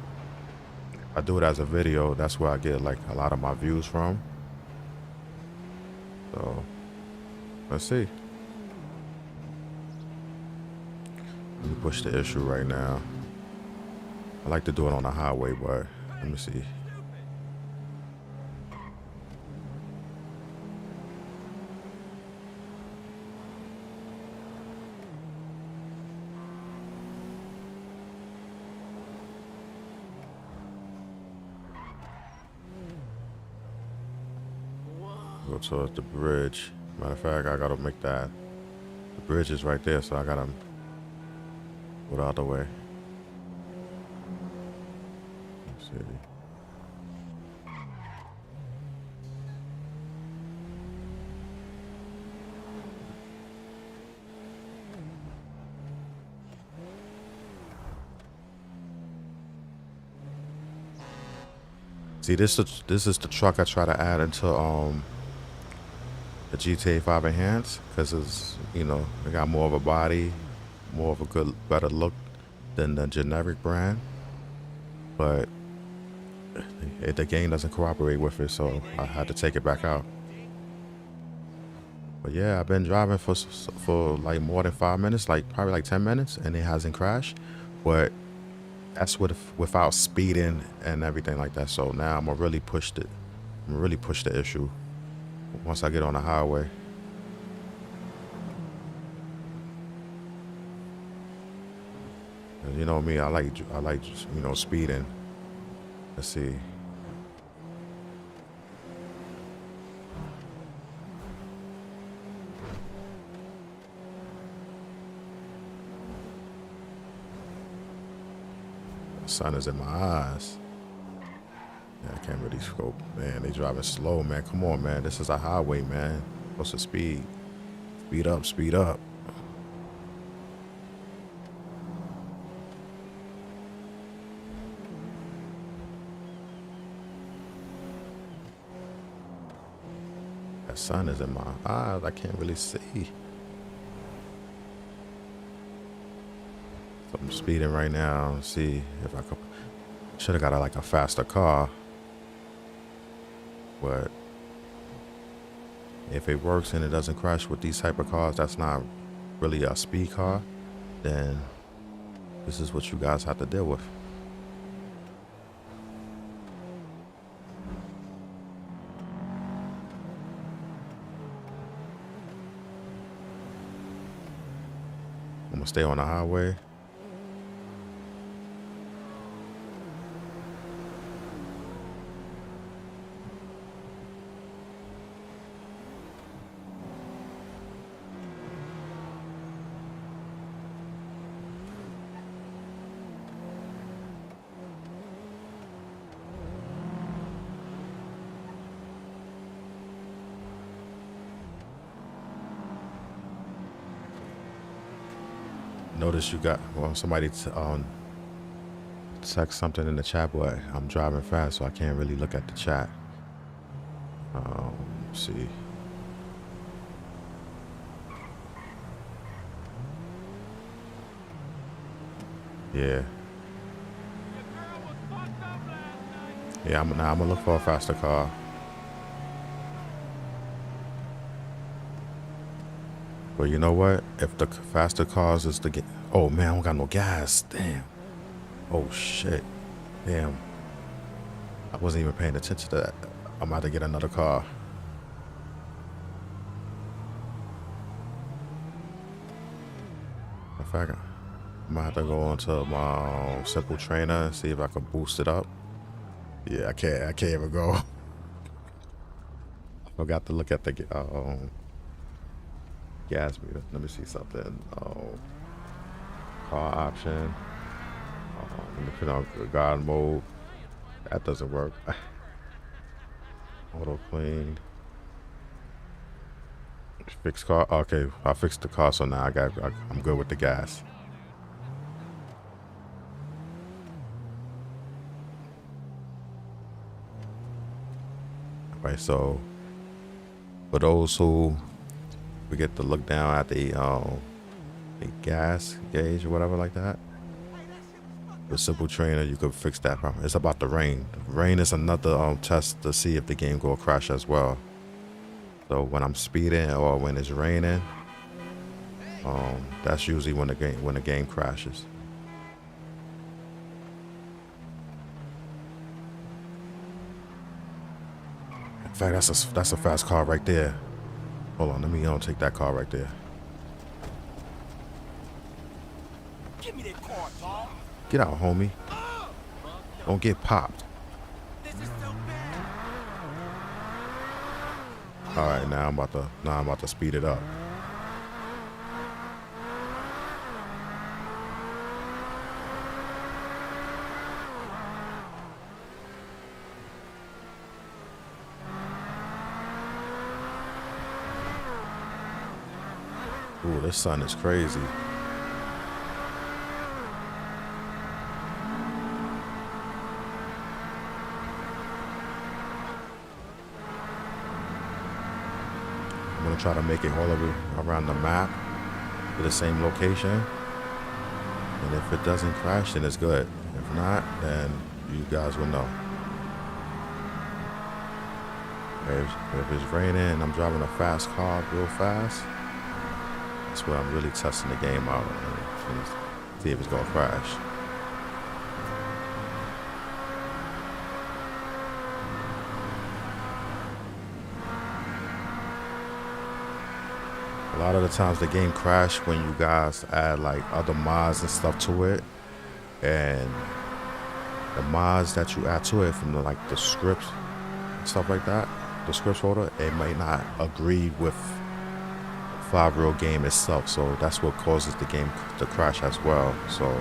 if I do it as a video, that's where I get like a lot of my views from. So let's see. Let me push the issue right now. I like to do it on the highway, but let me see. Go towards the bridge. Matter of fact, I gotta make that. The bridge is right there, so I gotta go the other way. Let's see. See, this is the truck I try to add into the GTA 5 Enhanced, because it's, you know, it got more of a body, more of a better look than the generic brand, but the game doesn't cooperate with it, so I had to take it back out. But yeah, I've been driving for like more than 5 minutes, like probably like 10 minutes, and it hasn't crashed. But that's without speeding and everything like that. So now I'm gonna really push it. I'm gonna really push the issue once I get on the highway. You know me, I like you know, speeding. Let's see. The sun is in my eyes. Yeah, I can't really scope. Man, they driving slow, man. Come on, man. This is a highway, man. What's the speed? Speed up, speed up. That sun is in my eyes. I can't really see. So I'm speeding right now. See if I could. Should have got like a faster car. But if it works and it doesn't crash with these type of cars, that's not really a speed car, then this is what you guys have to deal with. I'm gonna stay on the highway. Notice you got, well, somebody text something in the chat, but I'm driving fast, so I can't really look at the chat. Let's see. Yeah. Yeah, I'm gonna look for a faster car. But you know what? If the faster cars is the oh man, I don't got no gas. Damn. Oh shit. Damn. I wasn't even paying attention to that. I'm about to get another car. In fact, I'm gonna have to go onto my simple trainer and see if I can boost it up. Yeah, I can't even go. I forgot to look at the gas meter. Let me see something. Car option. Let me put on guard mode. That doesn't work. Auto clean. Fix car. Okay, I fixed the car, so now I'm good with the gas. Right, so for those who forget to look down at the gas gauge or whatever like that, the simple trainer, you could fix that problem. It's about the rain. Rain is another test to see if the game will crash as well. So when I'm speeding or when it's raining, that's usually when the game crashes. In fact, that's a fast car right there. Hold on, let me take that car right there. Give me that car, dog. Get out, homie. Don't get popped. This is so bad. All right, now I'm about to speed it up. Ooh, this sun is crazy. I'm gonna try to make it all over around the map to the same location. And if it doesn't crash, then it's good. If not, then you guys will know. If it's raining and I'm driving a fast car real fast, that's where I'm really testing the game out and see if it's gonna crash. A lot of the times the game crash when you guys add like other mods and stuff to it. and the mods that you add to it from the scripts and stuff like that, the scripts folder, it may not agree with the real game itself, so that's what causes the game to crash as well. So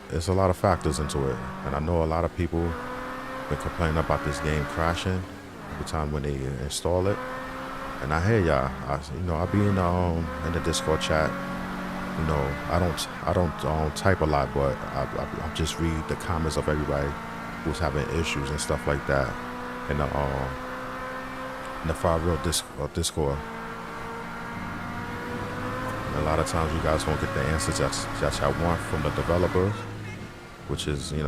there's a lot of factors into it, and I know a lot of people been complaining about this game crashing every time when they install it. And I hear y'all. I be in the Discord chat. I don't type a lot, but I just read the comments of everybody who's having issues and stuff like that in the real Discord. And a lot of times you guys won't get the answers that y'all want from the developers, which is it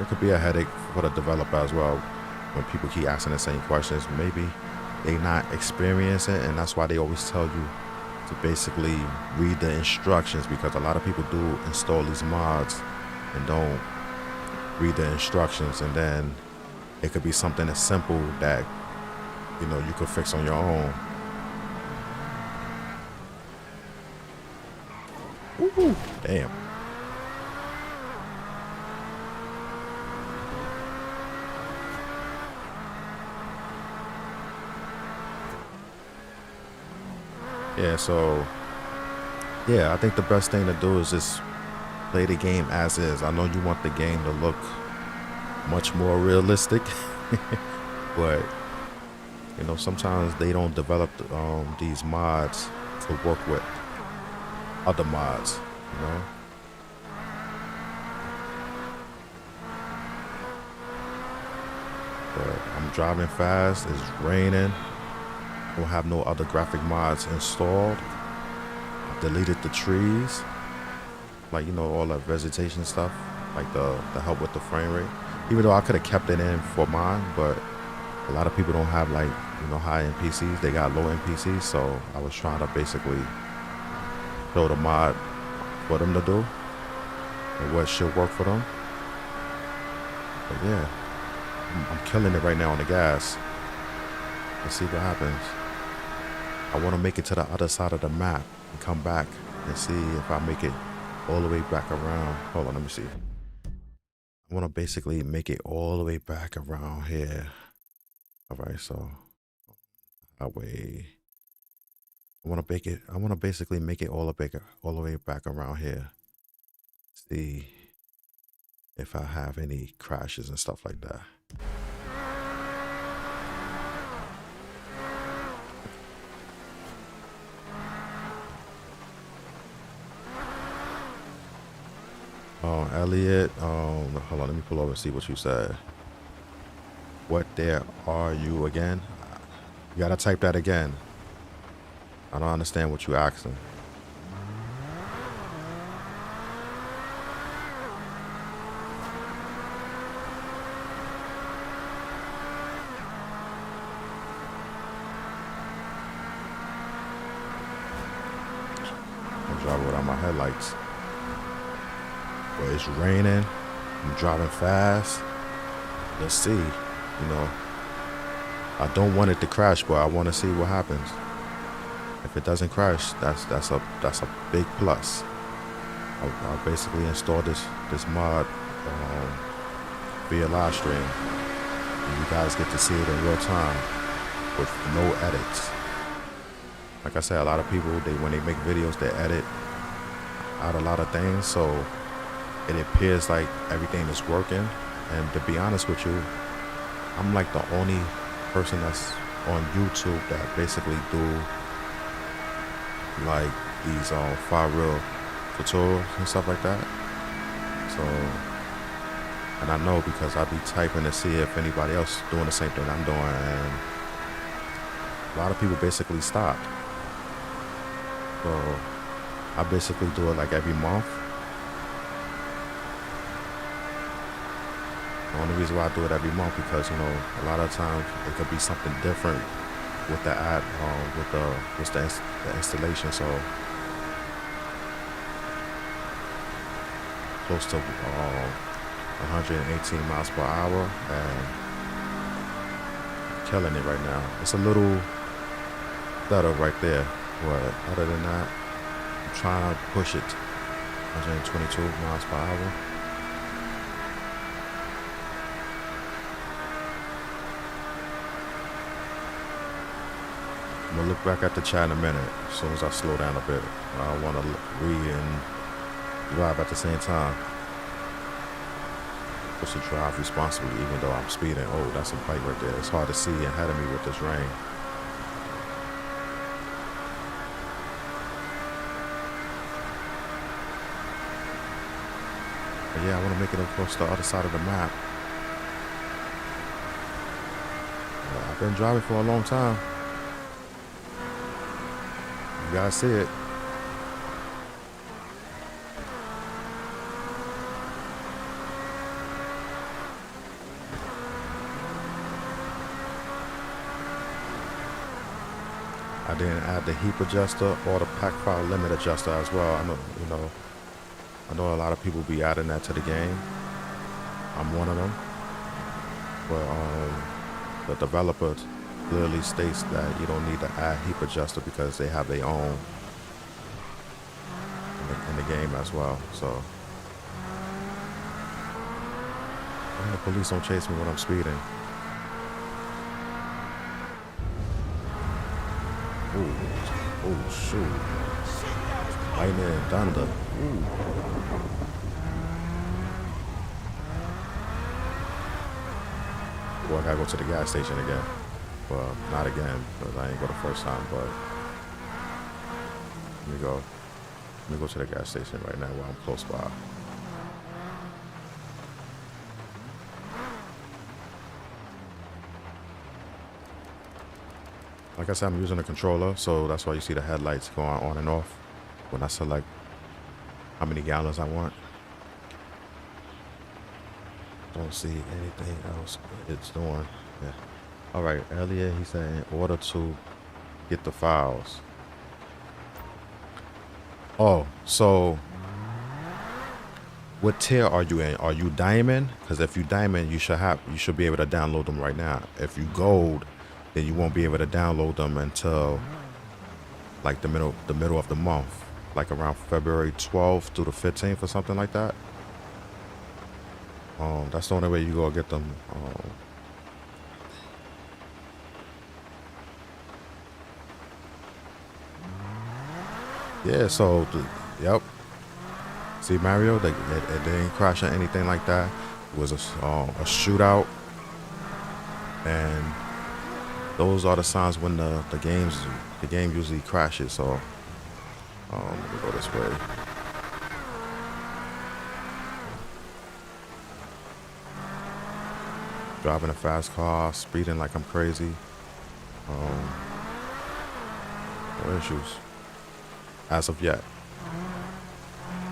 could be a headache for the developer as well when people keep asking the same questions. Maybe they not experiencing it, and that's why they always tell you to basically read the instructions, because a lot of people do install these mods and don't read the instructions, and then it could be something as simple that you could fix on your own. Ooh, damn. Yeah, so yeah, I think the best thing to do is just play the game as is. I know you want the game to look much more realistic, but sometimes they don't develop these mods to work with other mods, But I'm driving fast, it's raining. Don't have no other graphic mods installed. I deleted the trees, all that vegetation stuff, like the help with the frame rate. Even though I could have kept it in for mine, but a lot of people don't have high-end PCs. They got low-end PCs, so I was trying to basically show the mod for them to do and what should work for them. But yeah, I'm killing it right now on the gas. Let's see what happens. I want to make it to the other side of the map and come back and see if I make it all the way back around. Hold on, let me see. I want to basically make it all the way back around here. All right, so that way I want to basically make it all the way back around here. See if I have any crashes and stuff like that. Elliot, hold on, let me pull over and see what you said. What there are you again? You gotta type that again. I don't understand what you're asking. I'm driving without my headlights. But it's raining. I'm driving fast. Let's see. I don't want it to crash, but I want to see what happens. If it doesn't crash, that's a big plus. I'll basically install this mod via live stream, and you guys get to see it in real time with no edits. Like I said, a lot of people when they make videos, they edit out a lot of things, so it appears like everything is working. And to be honest with you, I'm like the only person that's on YouTube that basically do like these real tutorials and stuff like that. So, and I know because I be typing to see if anybody else doing the same thing I'm doing, and a lot of people basically stopped. So I basically do it like every month. The only reason why I do it every month because a lot of times it could be something different with the ad, with the installation. So close to 118 miles per hour, and killing it right now. It's a little stutter right there, but other than that, I'm trying to push it 122 miles per hour. I'm gonna look back at the chat in a minute as soon as I slow down a bit. I want to read and drive at the same time. Supposed to drive responsibly even though I'm speeding. Oh, that's a bike right there. It's hard to see ahead of me with this rain. But yeah, I want to make it across the other side of the map. I've been driving for a long time. You guys see it. I didn't add the heap adjuster or the pack file limit adjuster as well. I know a lot of people be adding that to the game. I'm one of them. But the developer clearly states that you don't need to add heap adjuster because they have their own in the game as well. So the police don't chase me when I'm speeding. Oh shoot. Lightning and thunder. Ooh. Boy, I gotta go to the gas station again. Well, not again, because I ain't go the first time, but let me go to the gas station right now while I'm close by. Like I said, I'm using a controller, so that's why you see the headlights going on and off when I select how many gallons I want. Don't see anything else it's doing. Yeah. All right, earlier he said in order to get the files. Oh, so what tier are you in? Are you diamond? Because if you diamond, you should be able to download them right now. If you gold, then you won't be able to download them until like the middle of the month, like around February 12th through the 15th or something like that. That's the only way you go get them. Yeah, so yep. See, Mario, they didn't crash or anything like that. It was a shootout, and those are the signs when the game usually crashes. So let me go this way. Driving a fast car, speeding like I'm crazy. No issues as of yet.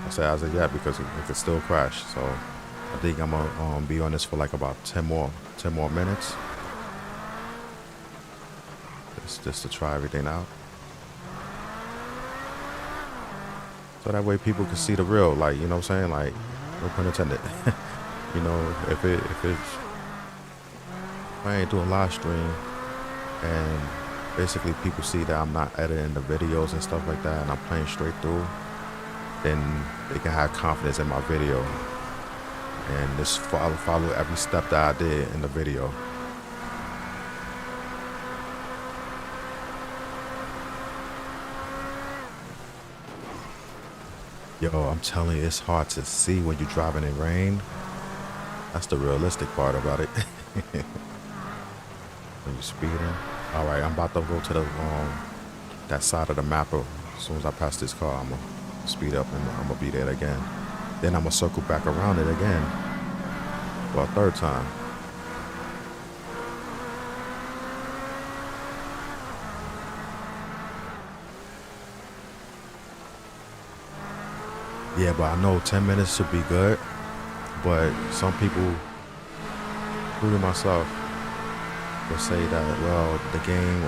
I say as of yet because it could still crash. So I think I'm gonna be on this for like about 10 more minutes. Just to try everything out. So that way people can see the real, like, you know what I'm saying? Like, no pun intended. You know, if I ain't doing live stream and basically people see that I'm not editing the videos and stuff like that and I'm playing straight through, then they can have confidence in my video and just follow every step that I did in the video. Yo, I'm telling you, it's hard to see when you're driving in rain. That's the realistic part about it. When you're speeding. All right, I'm about to go to the that side of the map. As soon as I pass this car, I'm gonna speed up and I'm gonna be there again. Then I'm gonna circle back around it again for a third time. Yeah, but I know 10 minutes should be good. But some people, including myself, will say that, well, the game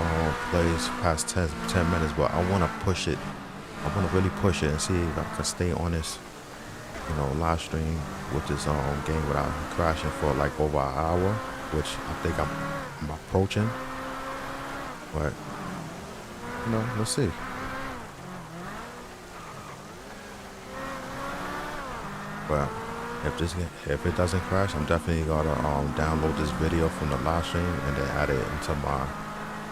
plays past 10 minutes, but I want to push it. I want to really push it and see if I can stay on this, you know, live stream with this game without crashing for like over an hour, which I think I'm approaching. But, you know, let's see. But if it doesn't crash, I'm definitely gonna download this video from the live stream and then add it into my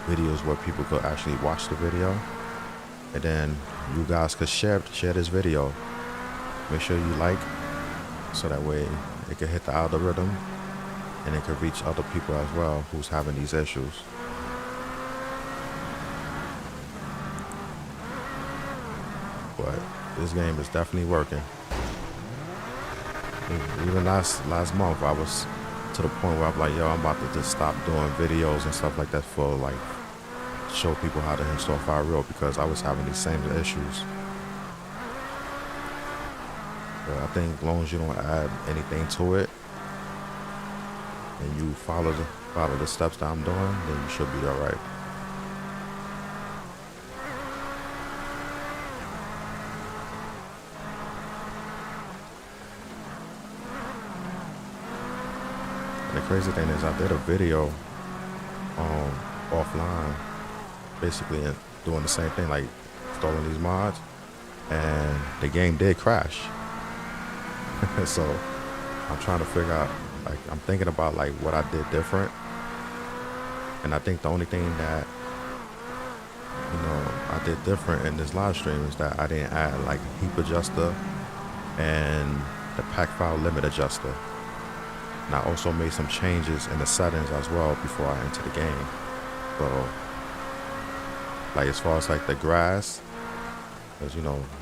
videos where people could actually watch the video, and then you guys could share this video. Make sure you like, so that way it can hit the algorithm and it can reach other people as well who's having these issues. But this game is definitely working. Even last month, I was to the point where I'm like, yo, I'm about to just stop doing videos and stuff like that for like show people how to install Revo, because I was having these same issues. But I think as long as you don't add anything to it and you follow the steps that I'm doing, then you should be all right. And the crazy thing is, I did a video offline, basically doing the same thing, like installing these mods, and the game did crash. So I'm trying to figure out, like, I'm thinking about like what I did different, and I think the only thing that I did different in this live stream is that I didn't add like heap adjuster and the pack file limit adjuster. And I also made some changes in the settings as well before I enter the game. So, like, as far as like the grass, because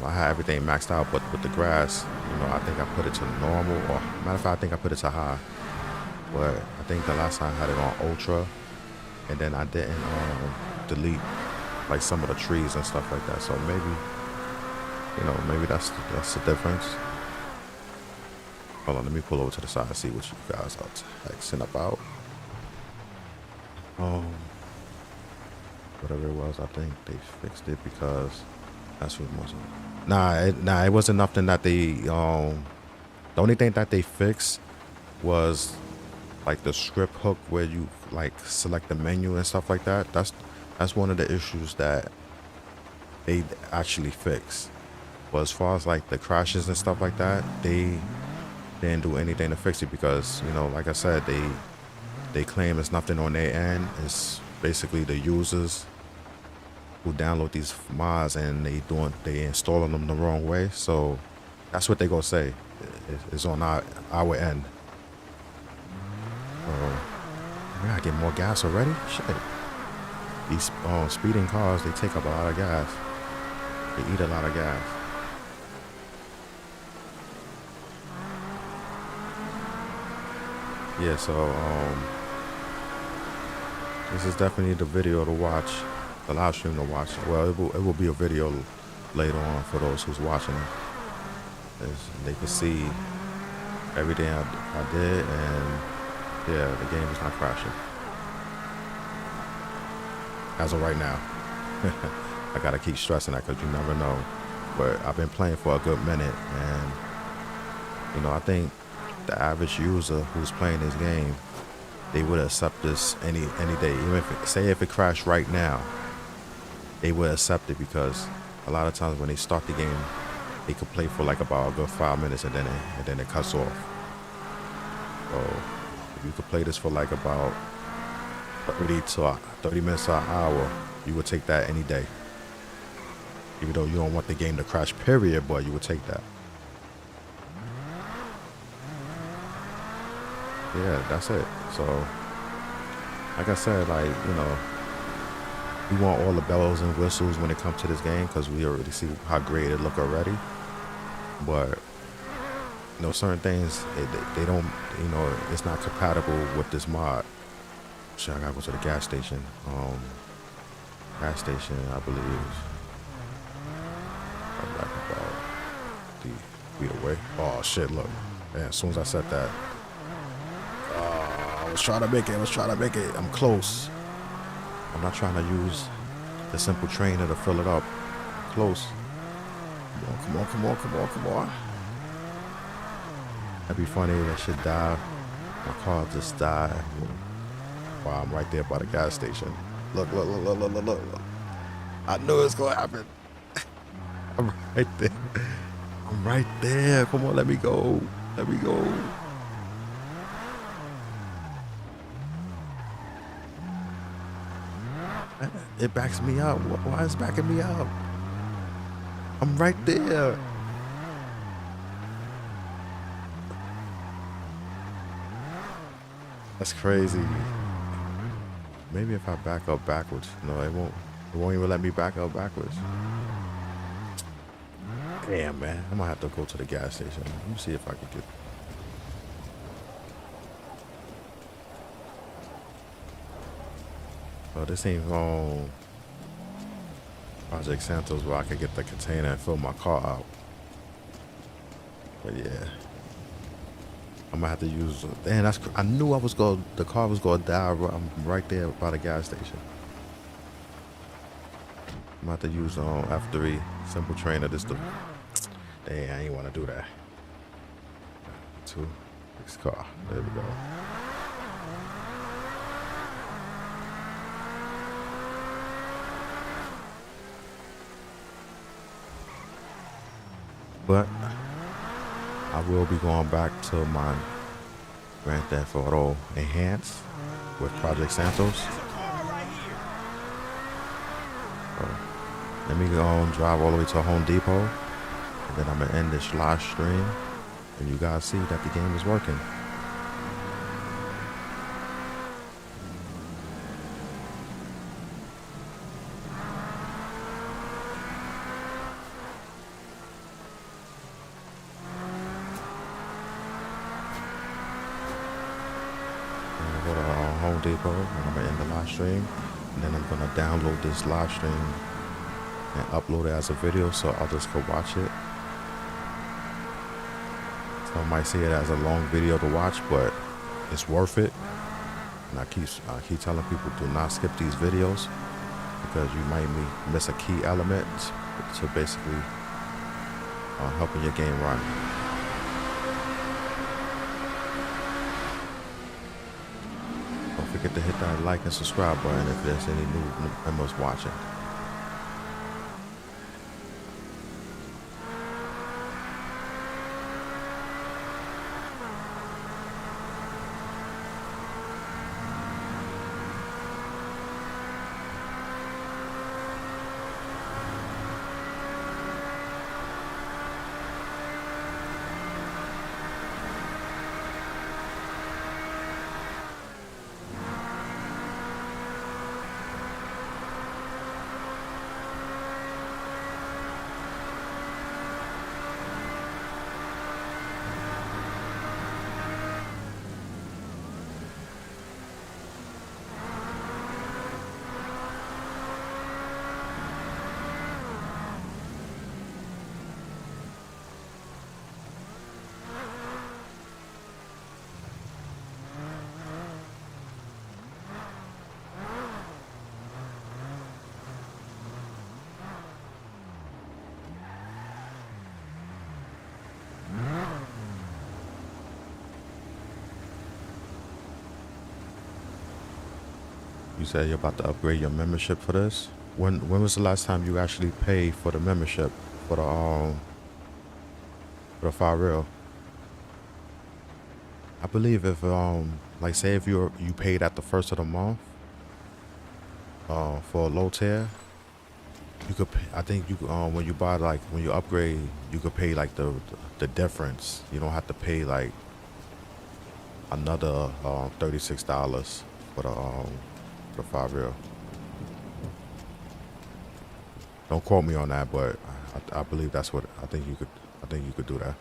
I had everything maxed out, but with the grass, I think I put it to normal, or matter of fact, I think I put it to high. But I think the last time I had it on ultra, and then I didn't delete like some of the trees and stuff like that. So maybe, maybe that's the difference. Hold on, let me pull over to the side and see what you guys are texting about. Whatever it was, I think they fixed it, because that's what it was. Nah, it wasn't nothing that they, the only thing that they fixed was like the script hook where you like select the menu and stuff like that. That's one of the issues that they actually fixed. But as far as like the crashes and stuff like that, they didn't do anything to fix it, because like I said, they claim it's nothing on their end. It's basically the users who download these mods and they installing them the wrong way. So that's what they gonna say. It's on our end. We gotta get more gas already. Shit. These speeding cars, they take up a lot of gas. They eat a lot of gas. Yeah, so this is definitely the video to watch, the live stream to watch. Well, it will be a video later on for those who's watching it. As they can see everything I did, and yeah, the game is not crashing as of right now. I gotta keep stressing that, because you never know. But I've been playing for a good minute, and I think the average user who's playing this game, they would accept this any day. Even if it crashed right now, they would accept it, because a lot of times when they start the game, they could play for like about a good 5 minutes, and then it cuts off. So if you could play this for like about 30 minutes to an hour, you would take that any day. Even though you don't want the game to crash, period, but you would take that. Yeah, that's it. So, like I said, like, we want all the bells and whistles when it comes to this game, because we already see how great it look already. But, certain things, they don't, it's not compatible with this mod. Shit, I gotta go to the gas station. Gas station, I believe. I'm like about 3 feet away. Oh, shit, look. Man, as soon as I said that, I was trying to make it. I'm close. I'm not trying to use the simple trainer to fill it up. Close. Come on. That'd be funny if that shit died. My car just died while I'm right there by the gas station. Look. I knew it was gonna happen. I'm right there. I'm right there. Come on, let me go. Let me go. It backs me up. Why is it backing me up? I'm right there. That's crazy. Maybe if I back up backwards. No, it won't. It won't even let me back up backwards. Damn, man. I might have to go to the gas station. Let me see if I can get. Oh, this ain't Project Santos where I could get the container and fill my car out. But yeah. I'm gonna have to use. Damn, I knew the car was gonna die. I'm right there by the gas station. I'm gonna have to use F3 simple trainer. Damn, I ain't want to do that. 2, 6 car. There we go. But I will be going back to my Grand Theft Auto Enhanced with Project Santos. Let me go and drive all the way to Home Depot, and then I'm gonna end this live stream, and you guys see that the game is working. Go to Home Depot, and I'm gonna end the live stream, and then I'm gonna download this live stream and upload it as a video so others can watch it. Some might see it as a long video to watch, but it's worth it. And I keep telling people, do not skip these videos because you might miss a key element to basically helping your game run. Don't forget to hit that like and subscribe button if there's any new members watching. You said you're about to upgrade your membership for this. When was the last time you actually paid for the membership for the 5 real? I believe if like say if you paid at the first of the month for a low tier, you could pay, I think you when you buy when you upgrade, you could pay like the difference. You don't have to pay like another $36 for the 5 real. Don't quote me on that, but I believe that's what I think you could do that.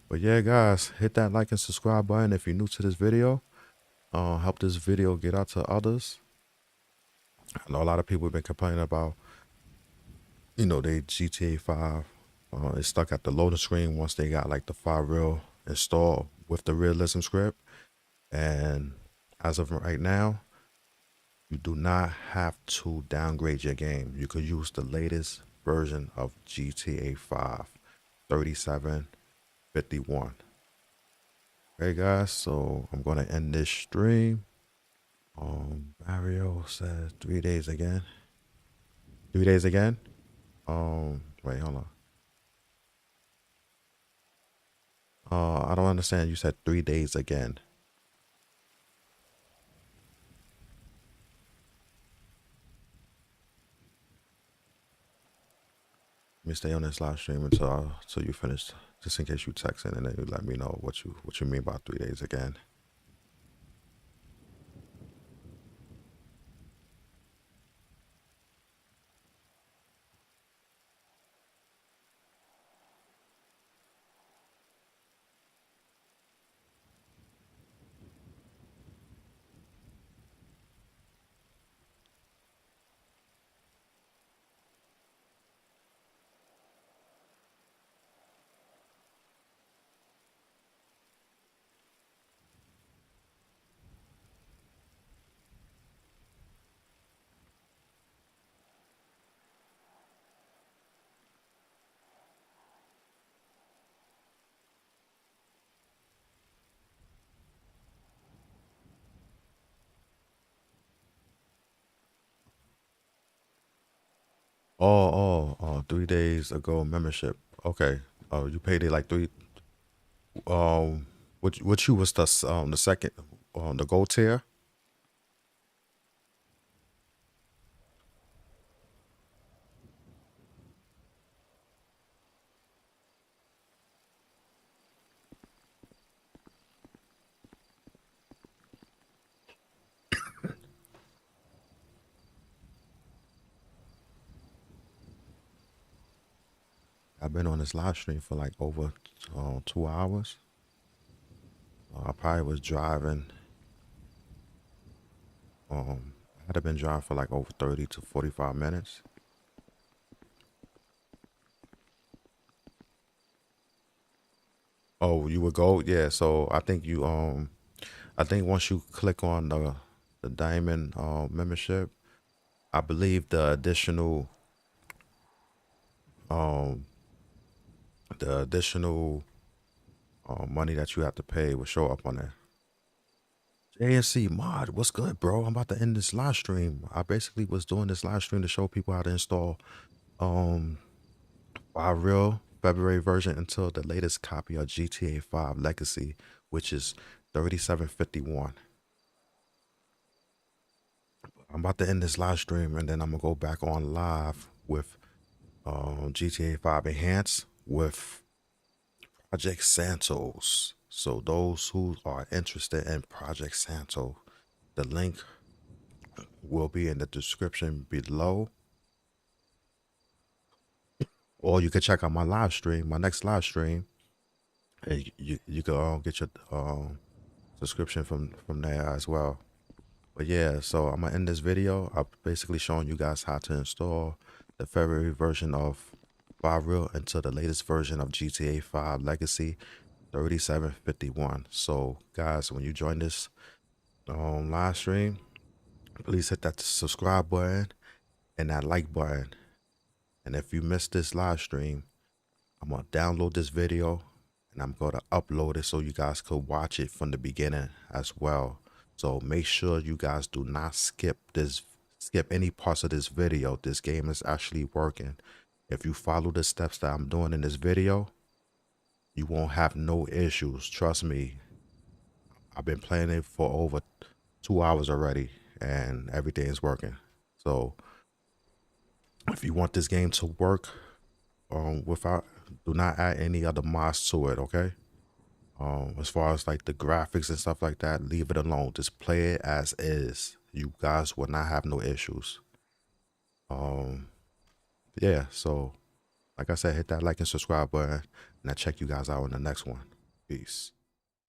But yeah, guys, hit that like and subscribe button if you're new to this video. Help this video get out to others. I know a lot of people have been complaining about, they GTA 5 is stuck at the loading screen once they got like the 5 real installed with the realism script. And as of right now, you do not have to downgrade your game. You could use the latest version of GTA 5, 3751. Okay, guys, so I'm going to end this stream. Mario says 3 days again. 3 days again. Wait, hold on. I don't understand. You said 3 days again. Let me stay on this live stream until you finish, just in case you text in, and then you let me know what you mean by 3 days again. Oh, 3 days ago membership. Okay. Oh, you paid it like three. Which you was the second the gold tier. I've been on this live stream for like over 2 hours. I probably was driving. I'd have been driving for like over 30 to 45 minutes. Oh, you would go? Yeah, so I think I think once you click on the diamond membership, I believe um the additional money that you have to pay will show up on there. JSC mod, what's good, bro? I'm about to end this live stream. I basically was doing this live stream to show people how to install our real February version until the latest copy of GTA 5 Legacy, which is 3751. I'm about to end this live stream, and then I'm gonna go back on live with GTA 5 Enhanced with Project Santos. So those who are interested in Project Santos, the link will be in the description below. Or you can check out my live stream, my next live stream. And you can get your subscription from there as well. But yeah, so I'm gonna end this video. I'm basically showing you guys how to install the February version of 5 Real into the latest version of GTA 5 Legacy 3751. So guys, when you join this live stream, please hit that subscribe button and that like button. And if you missed this live stream, I'm gonna download this video and I'm gonna upload it so you guys could watch it from the beginning as well. So make sure you guys do not skip any parts of this video. This game is actually working. If you follow the steps that I'm doing in this video, you won't have no issues. Trust me. I've been playing it for over 2 hours already and everything is working. So if you want this game to work do not add any other mods to it, okay? As far as like the graphics and stuff like that, leave it alone. Just play it as is. You guys will not have no issues. Yeah, so like I said, hit that like and subscribe button, and I'll check you guys out in the next one. Peace.